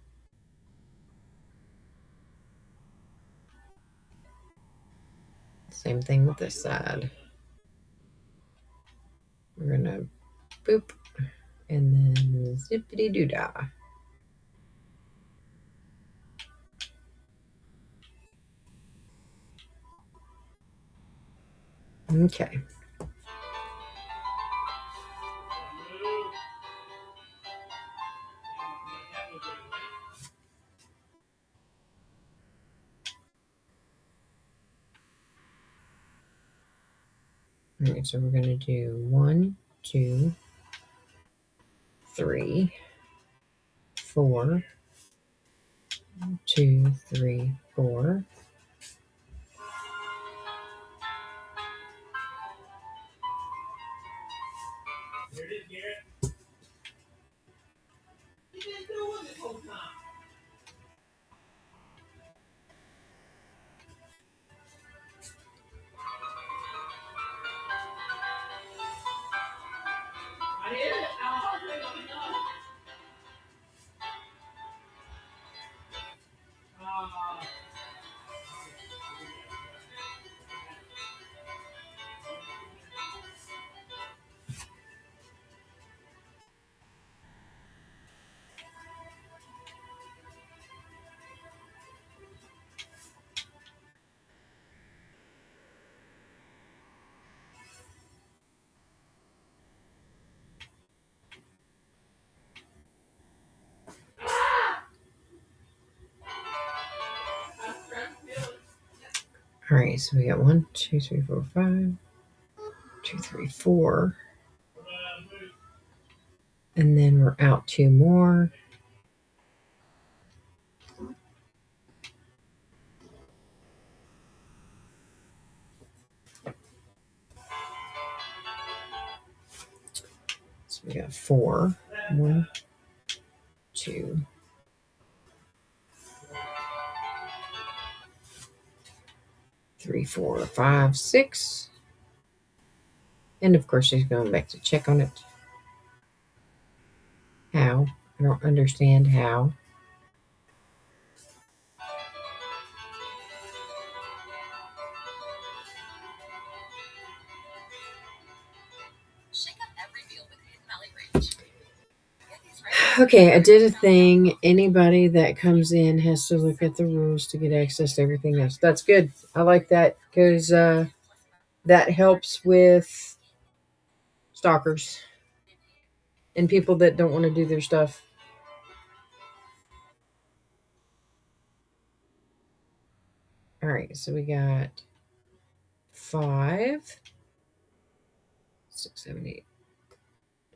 Same thing with this side. We're going to boop, and then zippity doo dah. Okay. All right, so we're going to do 1, 2, 3, 4, 2, 3, 4. All right, so we got 1, 2, 3, 4, 5, 2, 3, 4. And then we're out 2 more. So we got 4. 1, 2, 3, 4, 5, 6. And of course, she's going back to check on it. How? I don't understand how. Okay, I did a thing. Anybody that comes in has to look at the rules to get access to everything else. That's good. I like that because that helps with stalkers and people that don't want to do their stuff. All right, so we got 5, 6, 7, 8.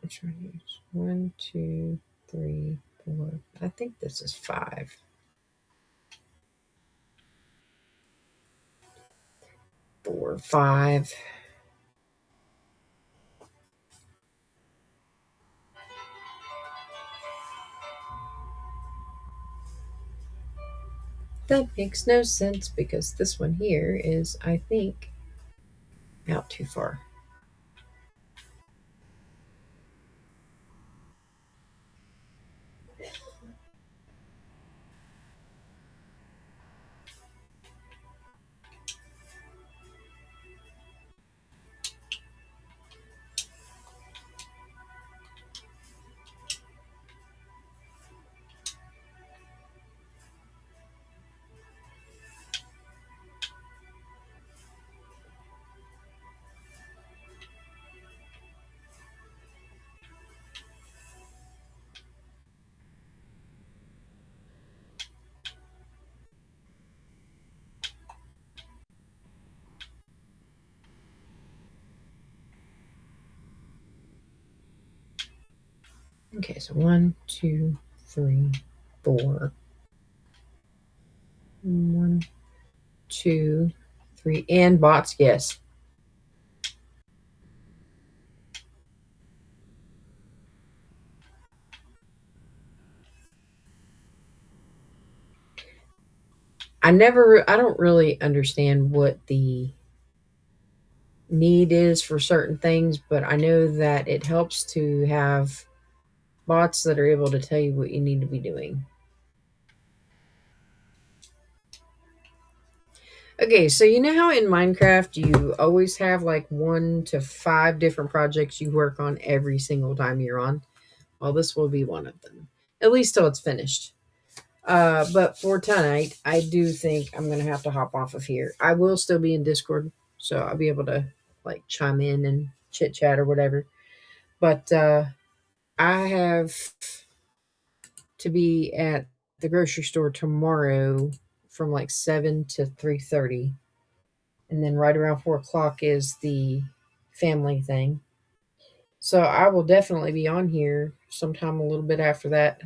Which one is 1, 2, 3, 4? I think this is 5. 4, 5. That makes no sense because this one here is, I think, out too far. Okay, so 1, 2, 3, 4. 1, 2, 3. And bots, yes. I don't really understand what the need is for certain things, but I know that it helps to have bots that are able to tell you what you need to be doing. Okay, so you know how in Minecraft you always have like 1 to 5 different projects you work on every single time you're on? Well, this will be one of them, at least till it's finished. But for tonight, I do think I'm gonna have to hop off of here. I will still be in Discord, so I'll be able to like chime in and chit chat or whatever. But I have to be at the grocery store tomorrow from like 7 to 3:30, and then right around 4 o'clock is the family thing. So I will definitely be on here sometime a little bit after that.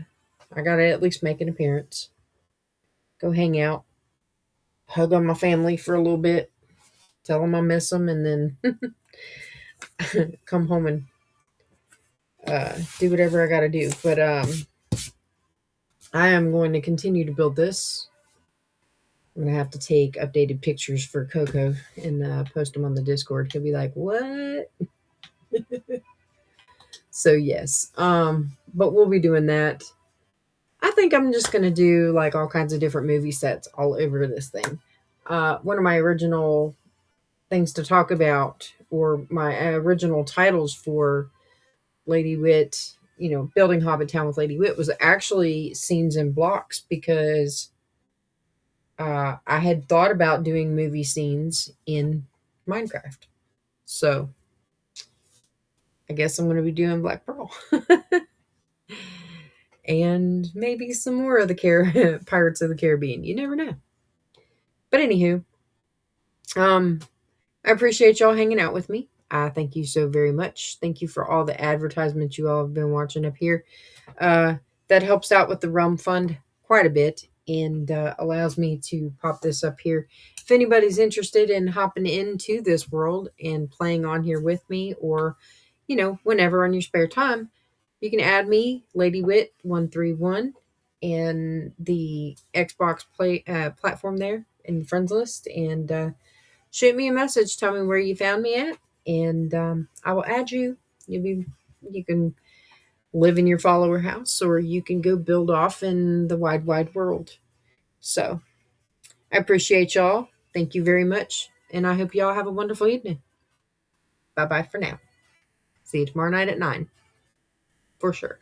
I gotta at least make an appearance, go hang out, hug on my family for a little bit, tell them I miss them, and then come home and do whatever I gotta do. But I am going to continue to build this. I'm gonna have to take updated pictures for Coco and post them on the Discord. He'll be like, "What?" So yes, but we'll be doing that. I think I'm just gonna do like all kinds of different movie sets all over this thing. One of my original things to talk about, or my original titles for Lady Wit, building Hobbit Town with Lady Wit, was actually scenes and blocks because I had thought about doing movie scenes in Minecraft. So I guess I'm going to be doing Black Pearl. And maybe some more of the Pirates of the Caribbean. You never know. But anywho, um, I appreciate y'all hanging out with me. I thank you so very much. Thank you for all the advertisements you all have been watching up here. Uh, that helps out with the Realm Fund quite a bit and allows me to pop this up here. If anybody's interested in hopping into this world and playing on here with me, or whenever on your spare time, you can add me, LadyWit131, and the Xbox play platform there in the friends list, and shoot me a message. Tell me where you found me at, and I will add you. You can live in your follower house, or you can go build off in the wide, wide world. So I appreciate y'all. Thank you very much, and I hope y'all have a wonderful evening. Bye bye for now. See you tomorrow night at 9 for sure.